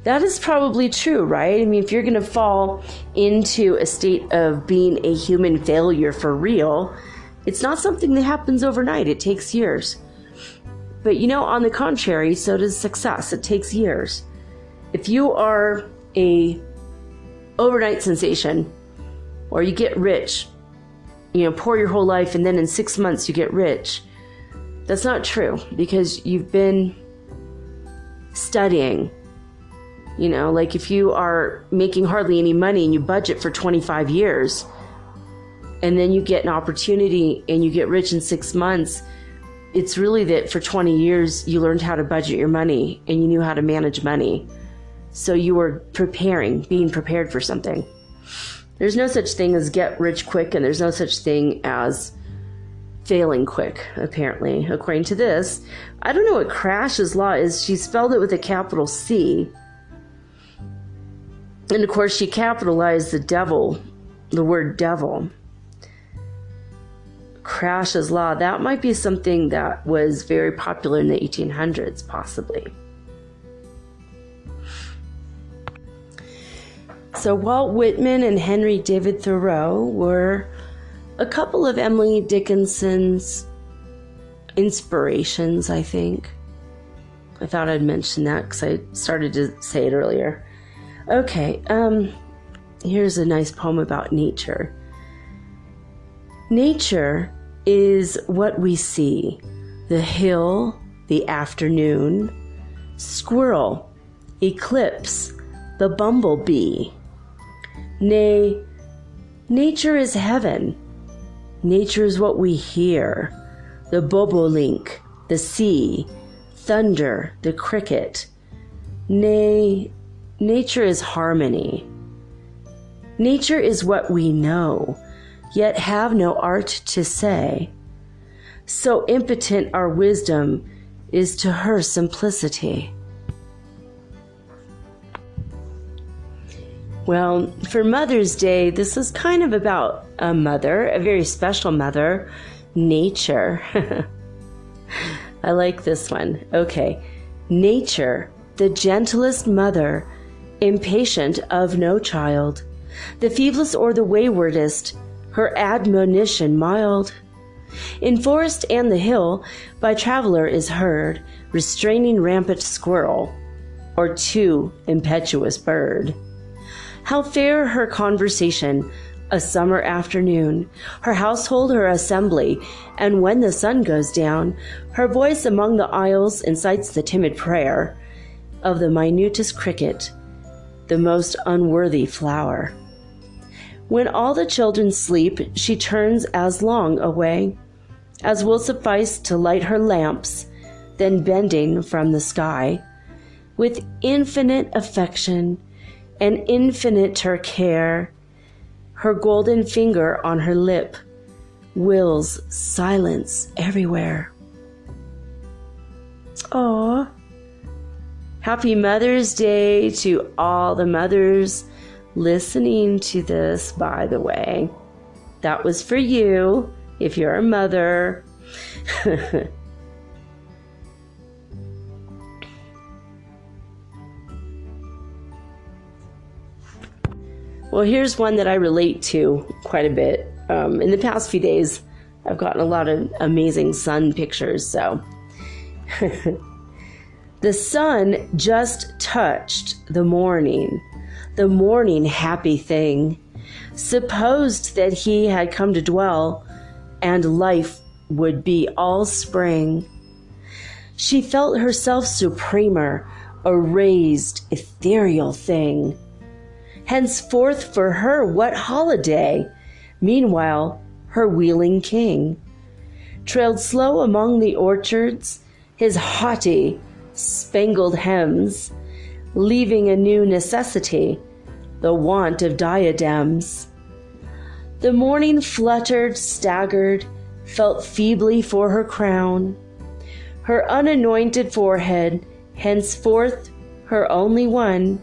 That is probably true, right? I mean, if you're going to fall into a state of being a human failure for real, it's not something that happens overnight. It takes years. But on the contrary, so does success. It takes years. If you are a overnight sensation, or you get rich, you know, pour your whole life and then in 6 months you get rich. That's not true, because you've been studying. You know, like if you are making hardly any money and you budget for 25 years and then you get an opportunity and you get rich in 6 months, it's really that for 20 years you learned how to budget your money and you knew how to manage money. So you were being prepared for something. There's no such thing as get rich quick, and there's no such thing as failing quick, apparently, according to this. I don't know what Crash's law is. She spelled it with a capital C. And of course, she capitalized the word devil. Crash's law, that might be something that was very popular in the 1800s, possibly. So Walt Whitman and Henry David Thoreau were a couple of Emily Dickinson's inspirations, I think. I thought I'd mention that because I started to say it earlier. Okay, here's a nice poem about nature. Nature is what we see: the hill, the afternoon, squirrel, eclipse, the bumblebee. Nay, nature is heaven. Nature is what we hear: the bobolink, the sea, thunder, the cricket. Nay, nature is harmony. Nature is what we know, yet have no art to say. So impotent our wisdom is to her simplicity. Well, for Mother's Day, this is kind of about a mother, a very special mother, nature. I like this one. Okay. Nature, the gentlest mother, impatient of no child, the feeblest or the waywardest, her admonition mild. In forest and the hill, by traveler is heard, restraining rampant squirrel, or too impetuous bird. How fair her conversation, a summer afternoon, her household, her assembly, and when the sun goes down, her voice among the aisles incites the timid prayer of the minutest cricket, the most unworthy flower. When all the children sleep, she turns as long away as will suffice to light her lamps, then bending from the sky, with infinite affection and infiniter care, her golden finger on her lip wills silence everywhere. Aw. Happy Mother's Day to all the mothers listening to this, by the way. That was for you, if you're a mother. Well, here's one that I relate to quite a bit. In the past few days, I've gotten a lot of amazing sun pictures, so. The sun just touched the morning happy thing, supposed that he had come to dwell, and life would be all spring. She felt herself supremer, a raised, ethereal thing. Henceforth for her what holiday? Meanwhile, her wheeling king trailed slow among the orchards, his haughty, spangled hems, leaving a new necessity, the want of diadems. The morning fluttered, staggered, felt feebly for her crown, her unanointed forehead, henceforth her only one.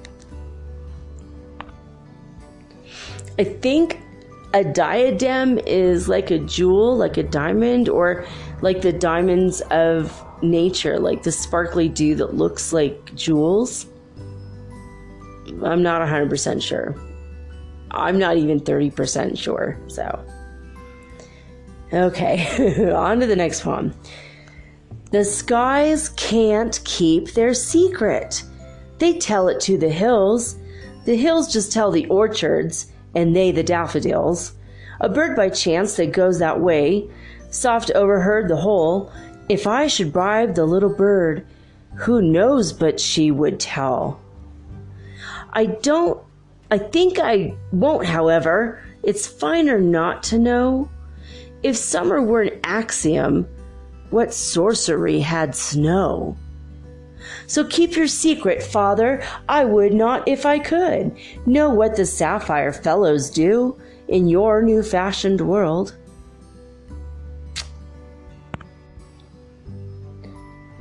I think a diadem is like a jewel, like a diamond, or like the diamonds of nature, like the sparkly dew that looks like jewels. I'm not 100% sure. I'm not even 30% sure, so. Okay, on to the next poem. The skies can't keep their secret. They tell it to the hills. The hills just tell the orchards, and they the daffodils. A bird by chance that goes that way, soft overheard the whole. If I should bribe the little bird, who knows but she would tell? I think I won't, however. It's finer not to know. If summer were an axiom, what sorcery had snow? So keep your secret, father. I would not, if I could, know what the sapphire fellows do in your new-fashioned world.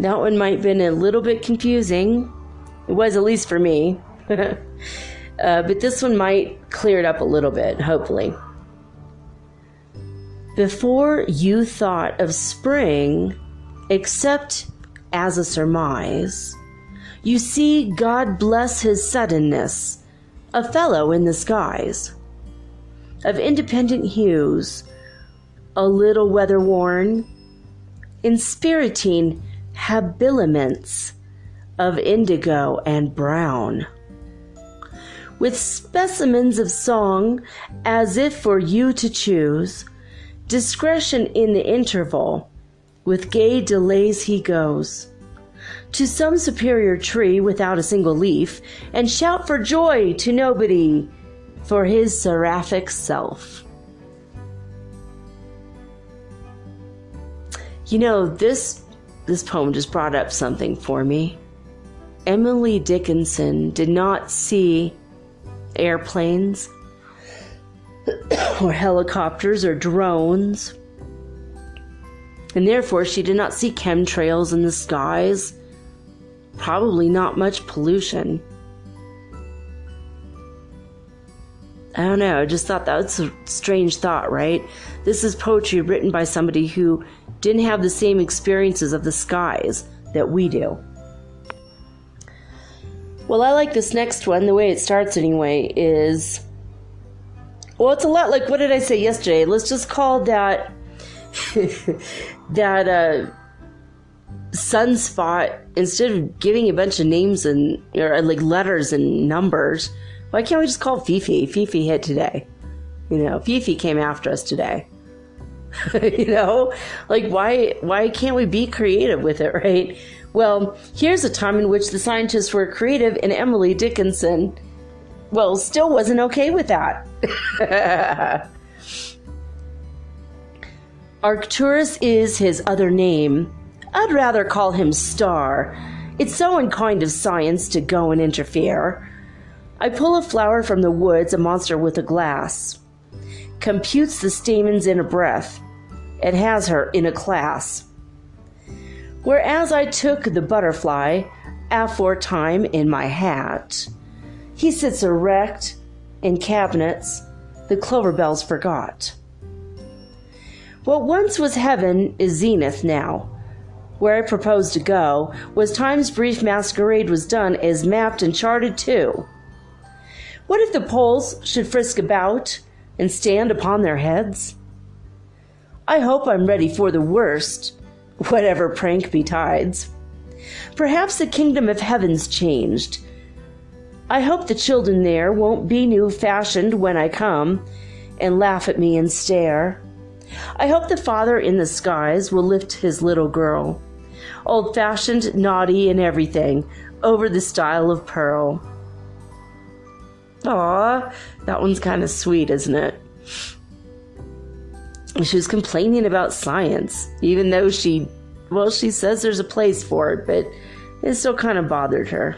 That one might have been a little bit confusing. It was, at least for me. But this one might clear it up a little bit, hopefully. Before you thought of spring, except as a surmise, you see God bless his suddenness, a fellow in the skies, of independent hues, a little weather-worn, inspiriting habiliments of indigo and brown, with specimens of song as if for you to choose, discretion in the interval, with gay delays he goes to some superior tree without a single leaf, and shout for joy to nobody for his seraphic self. You know, this poem just brought up something for me. Emily Dickinson did not see airplanes or helicopters or drones, and therefore she did not see chemtrails in the skies, probably not much pollution. I don't know, I just thought that was a strange thought, right? This is poetry written by somebody who didn't have the same experiences of the skies that we do. Well, I like this next one. The way it starts anyway is, well, it's a lot like, what did I say yesterday? Let's just call that sunspot, instead of giving a bunch of names and or like letters and numbers, why can't we just call it Fifi? Fifi hit today. You know, Fifi came after us today. You know, like why can't we be creative with it, right? Well, here's a time in which the scientists were creative, and Emily Dickinson, well, still wasn't okay with that. Arcturus is his other name. I'd rather call him Star. It's so unkind of science to go and interfere. I pull a flower from the woods, a monster with a glass. Computes the stamens in a breath. It has her in a class. Whereas I took the butterfly, aforetime in my hat, he sits erect in cabinets the clover bells forgot. What once was heaven is zenith now. Where I proposed to go was time's brief masquerade was done as mapped and charted too. What if the poles should frisk about and stand upon their heads? I hope I'm ready for the worst, whatever prank betides. Perhaps the kingdom of heaven's changed. I hope the children there won't be new-fashioned when I come and laugh at me and stare. I hope the Father in the skies will lift his little girl, old-fashioned, naughty, and everything, over the stile of pearl. Aw, that one's kind of sweet, isn't it? She was complaining about science, even though she says there's a place for it, but it still kind of bothered her.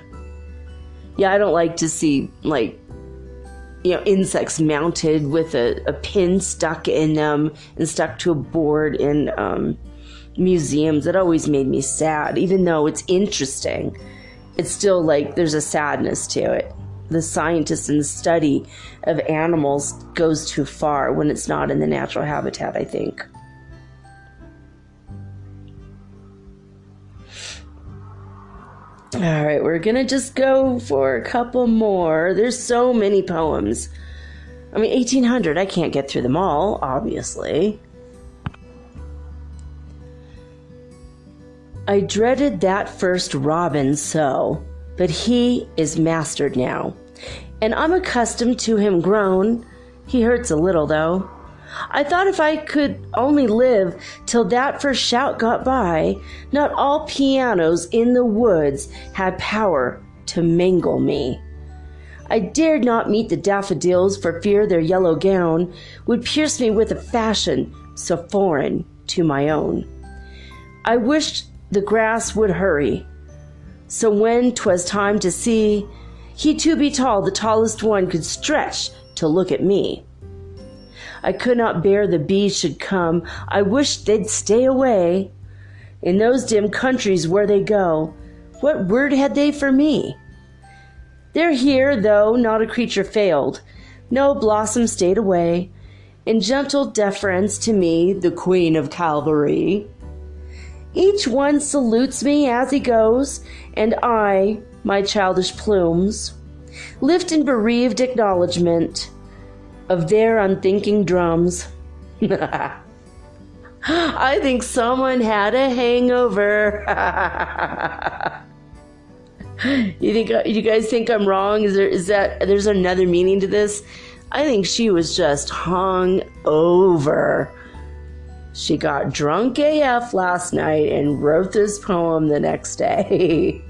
Yeah, I don't like to see, insects mounted with a pin stuck in them and stuck to a board in museums. It always made me sad. Even though it's interesting, it's still there's a sadness to it. The scientist and the study of animals goes too far when it's not in the natural habitat, I think. All right, we're going to just go for a couple more. There's so many poems. I mean, 1,800, I can't get through them all, obviously. I dreaded that first robin so, but he is mastered now, and I'm accustomed to him grown He hurts a little, though. I thought if I could only live till that first shout got by, not all pianos in the woods had power to mangle me. I dared not meet the daffodils for fear their yellow gown would pierce me with a fashion so foreign to my own. I wished the grass would hurry, so when 'twas time to see, he too be tall, the tallest one could stretch to look at me. I could not bear the bees should come, I wished they'd stay away. In those dim countries where they go, what word had they for me? They're here, though not a creature failed, no blossom stayed away. In gentle deference to me, the Queen of Calvary, each one salutes me as he goes, and I, my childish plumes, lift in bereaved acknowledgment of their unthinking drums. I think someone had a hangover. You guys think I'm wrong? There's another meaning to this? I think she was just hung over. She got drunk AF last night and wrote this poem the next day.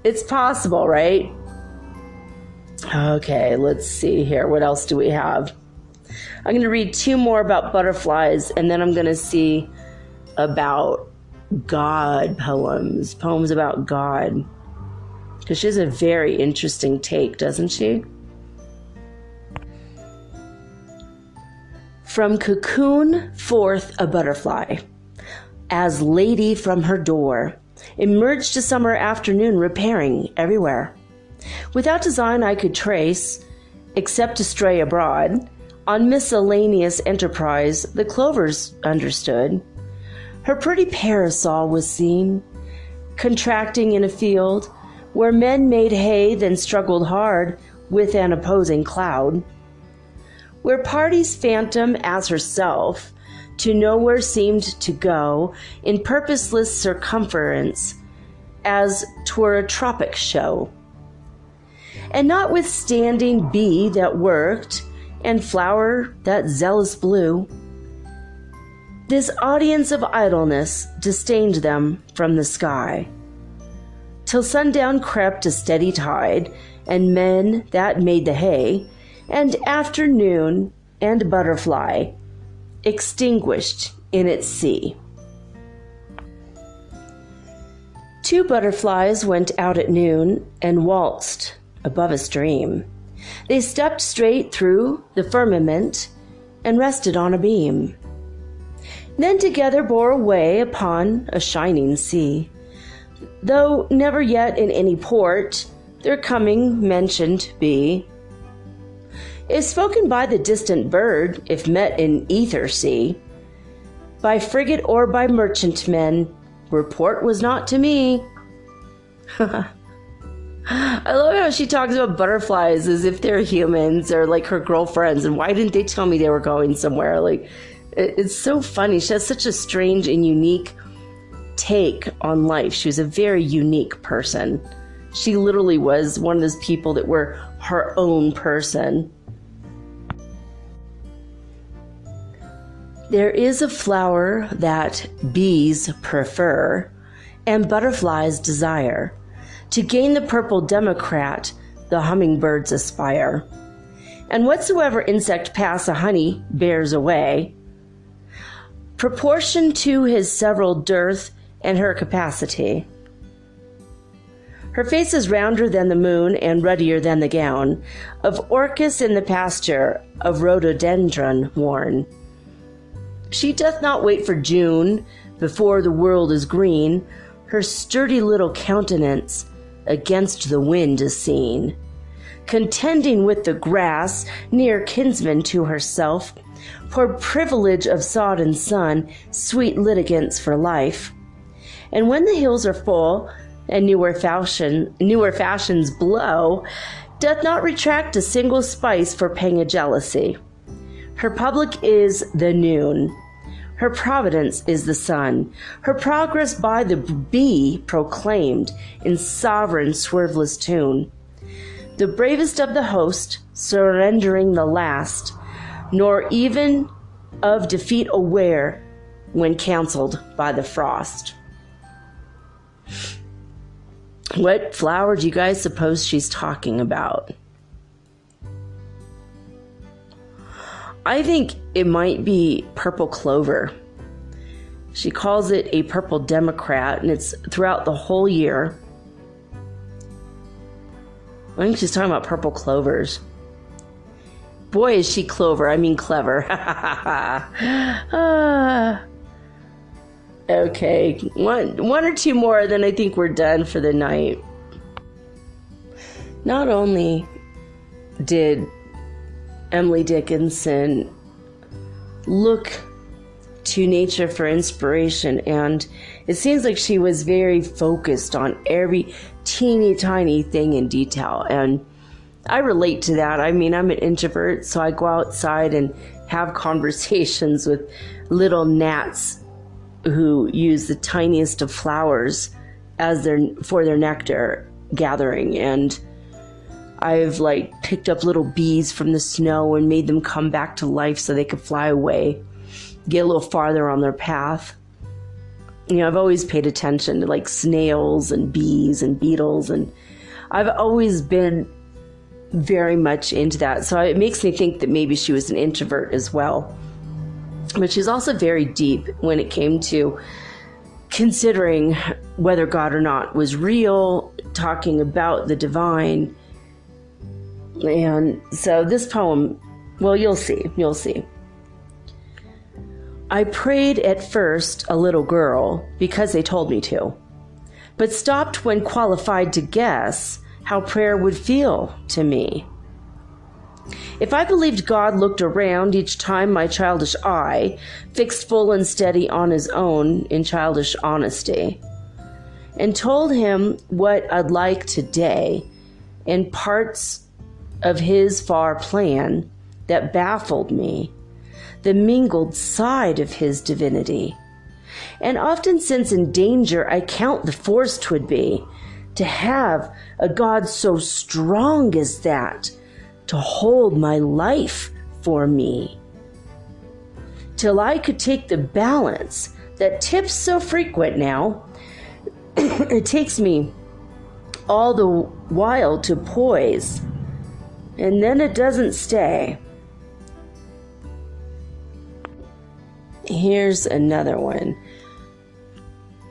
It's possible, right? Okay, let's see here. What else do we have? I'm going to read 2 more about butterflies, and then I'm going to see about God poems about God. Because she has a very interesting take, doesn't she? From cocoon forth a butterfly, as lady from her door, emerged a summer afternoon repairing everywhere. Without design I could trace, except to stray abroad, on miscellaneous enterprise the clovers understood. Her pretty parasol was seen, contracting in a field, where men made hay then struggled hard with an opposing cloud. Where parties phantom as herself, to nowhere seemed to go, in purposeless circumference, as 'twere a tropic show. And notwithstanding bee that worked, and flower that zealous blew, this audience of idleness disdained them from the sky, till sundown crept a steady tide, and men that made the hay, and afternoon and butterfly extinguished in its sea. 2 butterflies went out at noon and waltzed above a stream. They stepped straight through the firmament and rested on a beam. Then together bore away upon a shining sea, though never yet in any port their coming mentioned be. If spoken by the distant bird, if met in ether sea, by frigate or by merchantmen, report was not to me. I love how she talks about butterflies as if they're humans or like her girlfriends, and why didn't they tell me they were going somewhere? Like, it's so funny. She has such a strange and unique take on life. She was a very unique person. She literally was one of those people that were her own person. There is a flower that bees prefer and butterflies desire. To gain the purple democrat, the hummingbirds aspire. And whatsoever insect pass a honey bears away, proportion to his several dearth and her capacity. Her face is rounder than the moon and ruddier than the gown of orchis in the pasture of rhododendron worn. She doth not wait for June before the world is green. Her sturdy little countenance against the wind is seen, contending with the grass, near kinsman to herself, for privilege of sod and sun, sweet litigants for life. And when the hills are full, and newer fashions blow, doth not retract a single spice for pang of jealousy. Her public is the noon, her providence is the sun, her progress by the bee proclaimed in sovereign swerveless tune. the bravest of the host, surrendering the last, nor even of defeat aware when counseled by the frost. What flower do you guys suppose she's talking about? I think it might be purple clover. She calls it a purple Democrat, and it's throughout the whole year. I think she's talking about purple clovers. Boy, is she clever. Okay, one or two more, then I think we're done for the night. Not only did Emily Dickinson look to nature for inspiration, and it seems like she was very focused on every teeny tiny thing in detail, and I relate to that. I mean, I'm an introvert, so I go outside and have conversations with little gnats who use the tiniest of flowers as for their nectar gathering, and I've picked up little bees from the snow and made them come back to life so they could fly away, get a little farther on their path. I've always paid attention to snails and bees and beetles, and I've always been very much into that. So it makes me think that maybe she was an introvert as well. But she's also very deep when it came to considering whether God or not was real, talking about the divine. And so this poem, well, you'll see. I prayed at first a little girl because they told me to, but stopped when qualified to guess how prayer would feel to me. If I believed God looked around each time my childish eye fixed full and steady on his own in childish honesty, and told him what I'd like today in parts of his far plan that baffled me, the mingled side of his divinity, and often since in danger I count the force 'twould be to have a God so strong as that to hold my life for me, till I could take the balance that tips so frequent now. It takes me all the while to poise, and then it doesn't stay. Here's another one.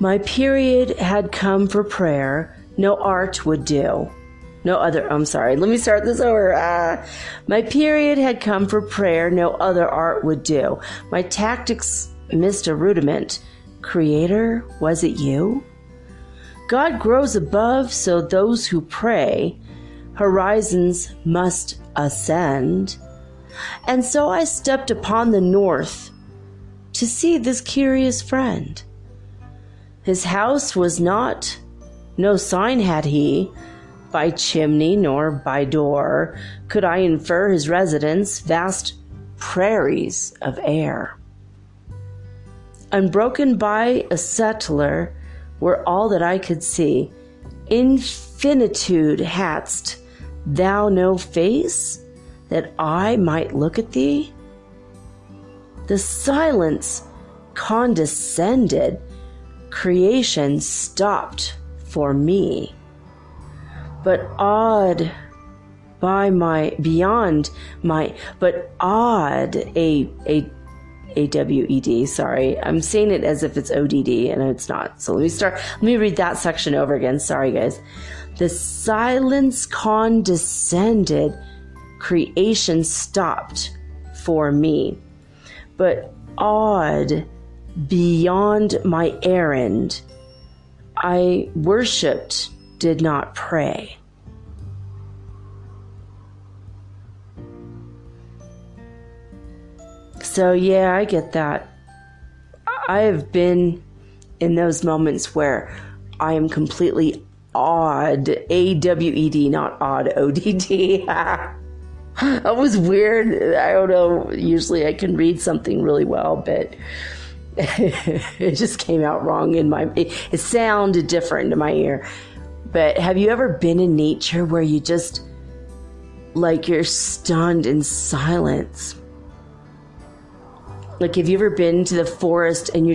My period had come for prayer, no art would do. Let me start this over. My period had come for prayer, no other art would do. My tactics missed a rudiment. Creator, was it you? God grows above, so those who pray, horizons must ascend. And so I stepped upon the north to see this curious friend. His house was not, no sign had he, by chimney nor by door could I infer his residence, vast prairies of air. Unbroken by a settler were all that I could see. Infinitude hadst thou no face that I might look at thee? The silence condescended, creation stopped for me. But awed, A-W-E-D, sorry. I'm saying it as if it's O-D-D, and it's not. So let me read that section over again. Sorry, guys. The silence condescended, creation stopped for me. But awed beyond my errand, I worshipped, did not pray. So yeah, I get that. I have been in those moments where I am completely awed, A-W-E-D, not odd, O-D-D. That was weird. I don't know. Usually I can read something really well, but it just came out wrong it sounded different in my ear. But have you ever been in nature where you just like you're stunned in silence. Like, have you ever been to the forest and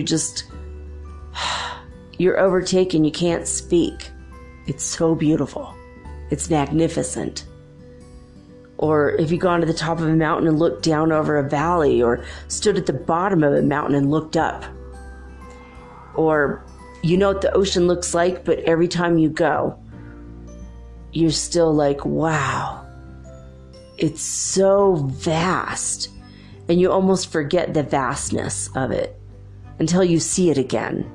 you're overtaken, you can't speak? It's so beautiful. It's magnificent. Or have you gone to the top of a mountain and looked down over a valley, or stood at the bottom of a mountain and looked up? Or you know what the ocean looks like, but every time you go, you're still like, wow, it's so vast. And you almost forget the vastness of it until you see it again.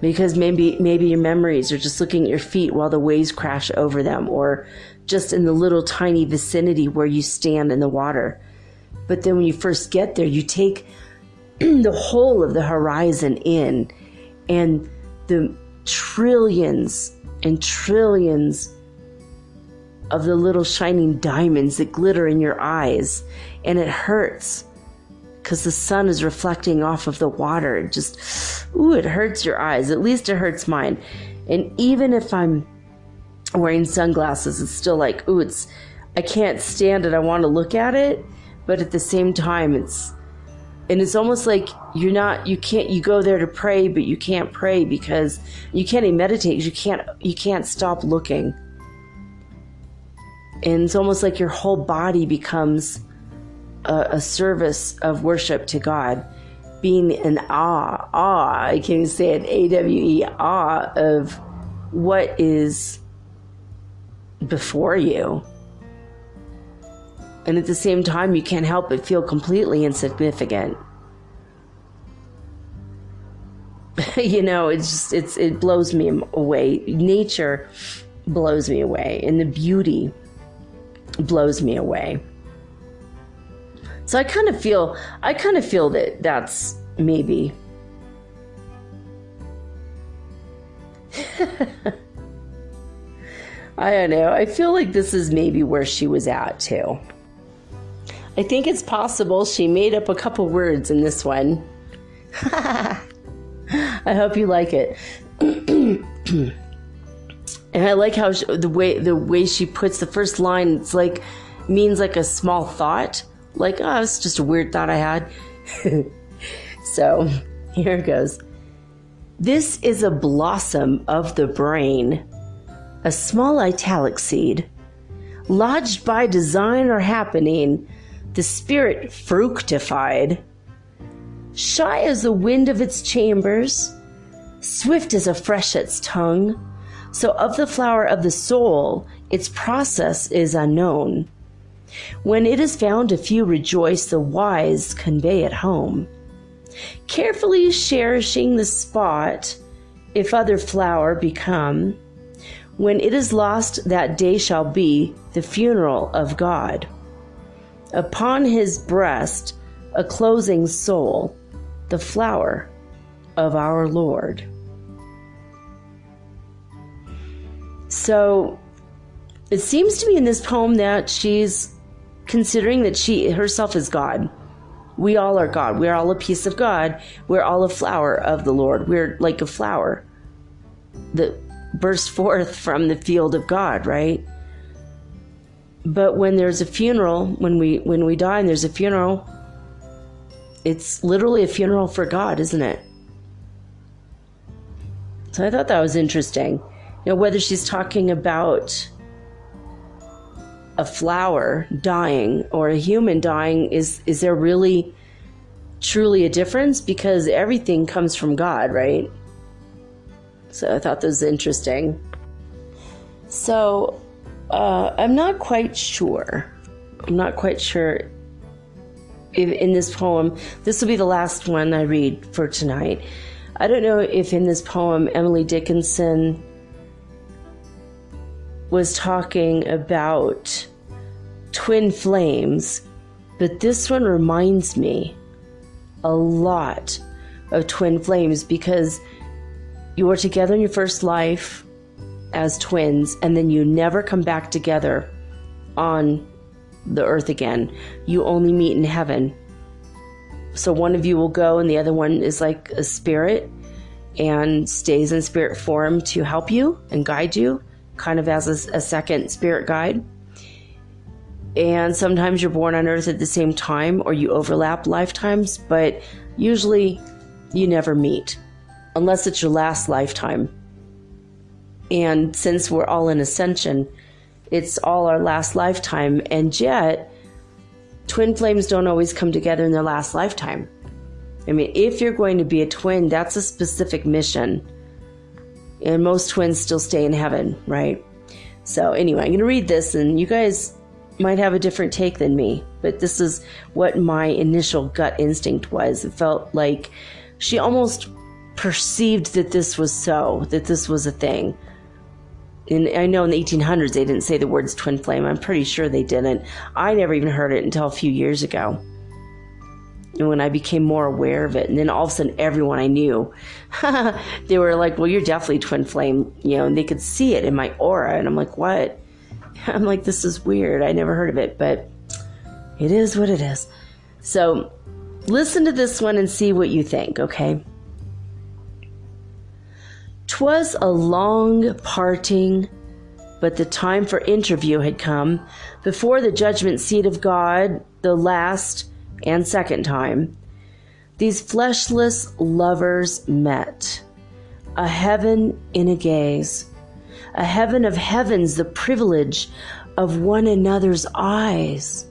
Because maybe your memories are just looking at your feet while the waves crash over them, or just in the little tiny vicinity where you stand in the water. But then when you first get there, you take the whole of the horizon in, and the trillions and trillions of the little shining diamonds that glitter in your eyes. And it hurts because the sun is reflecting off of the water. It just, it hurts your eyes. At least it hurts mine. And even if I'm wearing sunglasses, it's still like, I can't stand it. I want to look at it. But at the same time, it's almost like you go there to pray, but you can't pray because you can't even meditate because you can't stop looking. And it's almost like your whole body becomes a service of worship to God, being in awe, I can't even say it, AWE, awe of what is before you. And at the same time, you can't help but feel completely insignificant. It blows me away. Nature blows me away, and the beauty blows me away. So I kind of feel that that's maybe I don't know. I feel like this is maybe where she was at too. I think it's possible she made up a couple words in this one. I hope you like it. And I like how the way she puts the first line, it's like, means like a small thought. Like, it's just a weird thought I had. So, here it goes. This is a blossom of the brain, a small italic seed, lodged by design or happening, the spirit fructified, shy as the wind of its chambers, swift as a freshet's tongue. So of the flower of the soul, its process is unknown. When it is found, a few rejoice, the wise convey it home. Carefully cherishing the spot, if other flower become, when it is lost, that day shall be the funeral of God. Upon his breast, a closing soul, the flower of our Lord. So it seems to me in this poem that she's considering that she herself is God. We all are God. We're all a piece of God. We're all a flower of the Lord. We're like a flower that burst forth from the field of God, right? But when there's a funeral, when we die and there's a funeral, it's literally a funeral for God, isn't it? So I thought that was interesting. Whether she's talking about a flower dying or a human dying, is there really truly a difference? Because everything comes from God, right? So I thought that was interesting. So I'm not quite sure if in this poem, this will be the last one I read for tonight. I don't know if in this poem Emily Dickinson was talking about twin flames, but this one reminds me a lot of twin flames, because you were together in your first life as twins, and then you never come back together on the earth again. You only meet in heaven. So one of you will go and the other one is like a spirit and stays in spirit form to help you and guide you, kind of as a second spirit guide. And sometimes you're born on Earth at the same time, or you overlap lifetimes, but usually you never meet, unless it's your last lifetime. And since we're all in ascension, it's all our last lifetime, and yet twin flames don't always come together in their last lifetime. I mean, if you're going to be a twin, that's a specific mission. And most twins still stay in heaven, right? So anyway, I'm going to read this, and you guys might have a different take than me, but this is what my initial gut instinct was. It felt like she almost perceived that this was so, that this was a thing. And I know in the 1800s they didn't say the words twin flame. I'm pretty sure they didn't. I never even heard it until a few years ago. And when I became more aware of it, and then all of a sudden everyone I knew, they were like, well, you're definitely twin flame, and they could see it in my aura. And I'm like, what? I'm like, this is weird. I never heard of it, but it is what it is. So listen to this one and see what you think, okay? 'Twas a long parting, but the time for interview had come before the judgment seat of God, the last and second time. These fleshless lovers met, a heaven in a gaze, a heaven of heavens, the privilege of one another's eyes.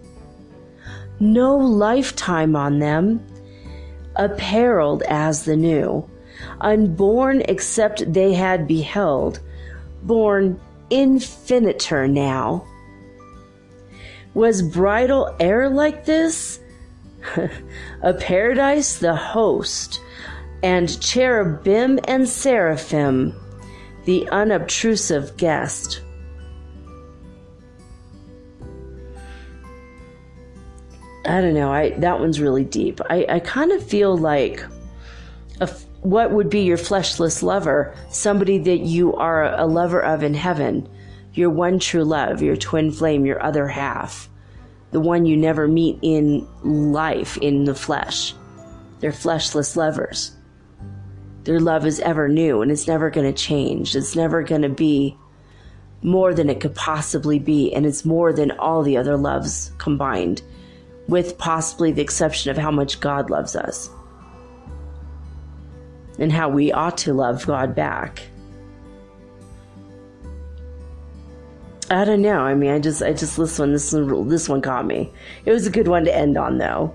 No lifetime on them, apparelled as the new, unborn except they had beheld, born infiniter now. Was bridal air like this? A paradise the host, and cherubim and seraphim the unobtrusive guest. I don't know, that one's really deep. I kind of feel like what would be your fleshless lover? Somebody that you are a lover of in heaven, your one true love, your twin flame, your other half, the one you never meet in life, in the flesh. They're fleshless lovers. Their love is ever new, and it's never going to change. It's never going to be more than it could possibly be, and it's more than all the other loves combined, with possibly the exception of how much God loves us and how we ought to love God back. I don't know. I mean, I just this one caught me. It was a good one to end on, though.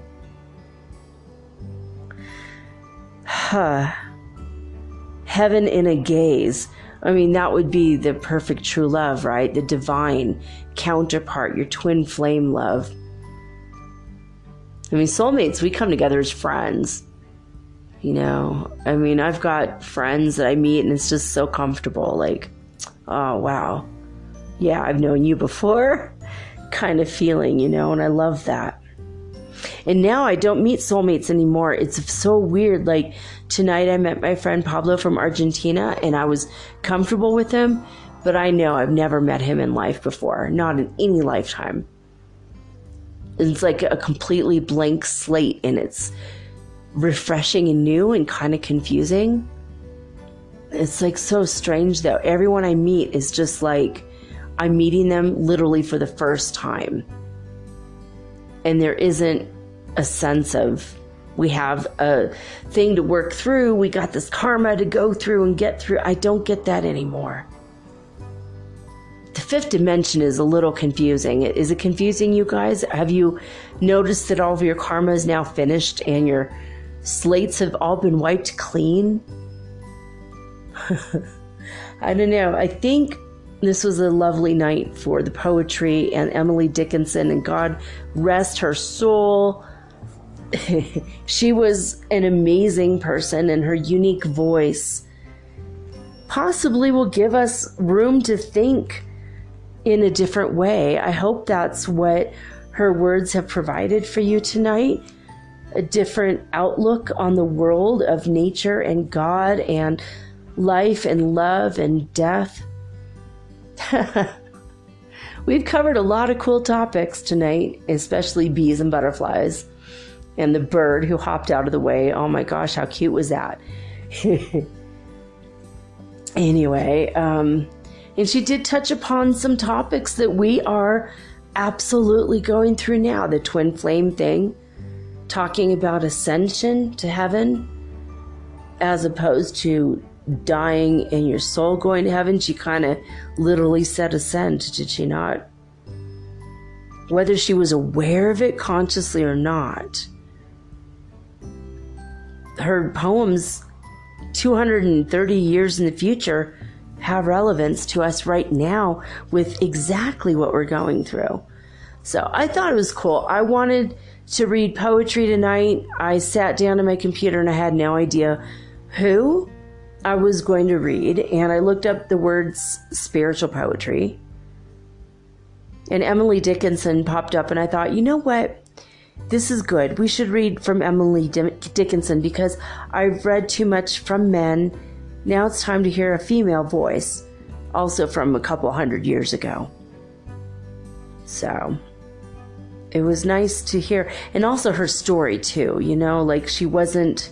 Heaven in a gaze. I mean, that would be the perfect true love, right? The divine counterpart, your twin flame love. I mean, soulmates, we come together as friends. I mean, I've got friends that I meet and it's just so comfortable. Like, oh, wow. Yeah, I've known you before kind of feeling, and I love that. And now I don't meet soulmates anymore. It's so weird. Like tonight I met my friend Pablo from Argentina and I was comfortable with him, but I know I've never met him in life before, not in any lifetime. It's like a completely blank slate, and it's refreshing and new and kind of confusing. It's like so strange though. Everyone I meet is just like I'm meeting them literally for the first time. And there isn't a sense of we have a thing to work through. We got this karma to go through and get through. I don't get that anymore. The fifth dimension is a little confusing. Is it confusing, you guys? Have you noticed that all of your karma is now finished and your slates have all been wiped clean? I don't know. I think this was a lovely night for the poetry and Emily Dickinson, and God rest her soul. She was an amazing person, and her unique voice possibly will give us room to think in a different way. I hope that's what her words have provided for you tonight. A different outlook on the world of nature and God and life and love and death. We've covered a lot of cool topics tonight, especially bees and butterflies and the bird who hopped out of the way. Oh my gosh, how cute was that? Anyway, and she did touch upon some topics that we are absolutely going through now, the twin flame thing, talking about ascension to heaven as opposed to dying and your soul going to heaven. She kind of literally said ascend, did she not? Whether she was aware of it consciously or not, her poems 230 years in the future have relevance to us right now with exactly what we're going through. So I thought it was cool. I wanted to read poetry tonight. I sat down on my computer and I had no idea who I was going to read. And I looked up the words spiritual poetry. And Emily Dickinson popped up and I thought, you know what? This is good. We should read from Emily Dickinson because I've read too much from men. Now it's time to hear a female voice, also from a couple hundred years ago. So it was nice to hear. And also her story too, you know, like she wasn't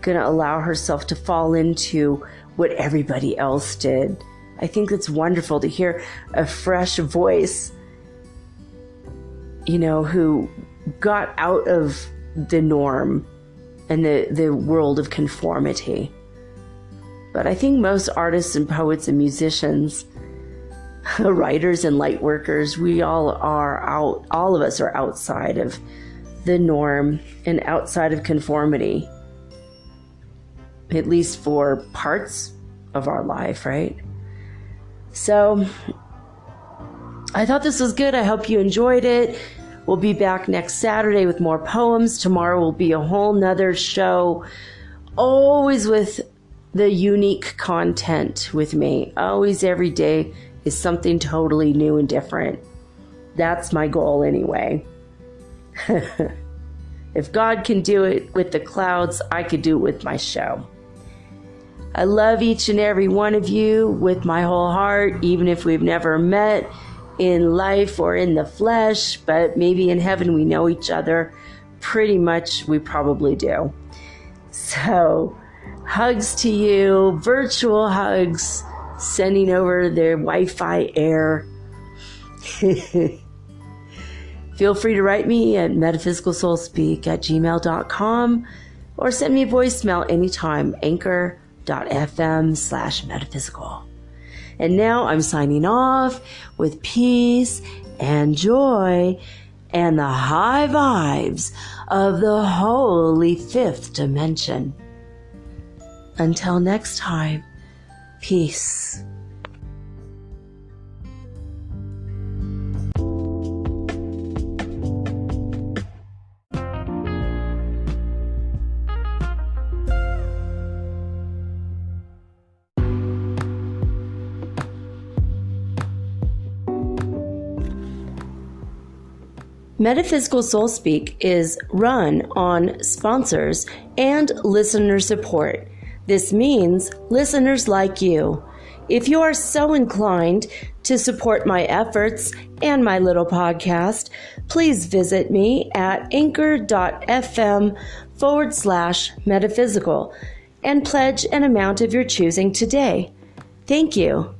going to allow herself to fall into what everybody else did. I think it's wonderful to hear a fresh voice, you know, who got out of the norm and the world of conformity. But I think most artists and poets and musicians, writers and light workers, all of us are outside of the norm and outside of conformity, at least for parts of our life, right? So I thought this was good. I hope you enjoyed it. We'll be back next Saturday with more poems. Tomorrow will be a whole nother show, always with the unique content with me. Always, every day is something totally new and different. That's my goal anyway. If God can do it with the clouds, I could do it with my show. I love each and every one of you with my whole heart, even if we've never met in life or in the flesh, but maybe in heaven we know each other. Pretty much we probably do. So hugs to you, virtual hugs, sending over their Wi-Fi air. Feel free to write me at metaphysicalsoulspeak@gmail.com or send me a voicemail anytime, anchor.fm/metaphysical. And now I'm signing off with peace and joy and the high vibes of the holy fifth dimension. Until next time, peace. Metaphysical Soul Speak is run on sponsors and listener support. This means listeners like you. If you are so inclined to support my efforts and my little podcast, please visit me at anchor.fm/metaphysical and pledge an amount of your choosing today. Thank you.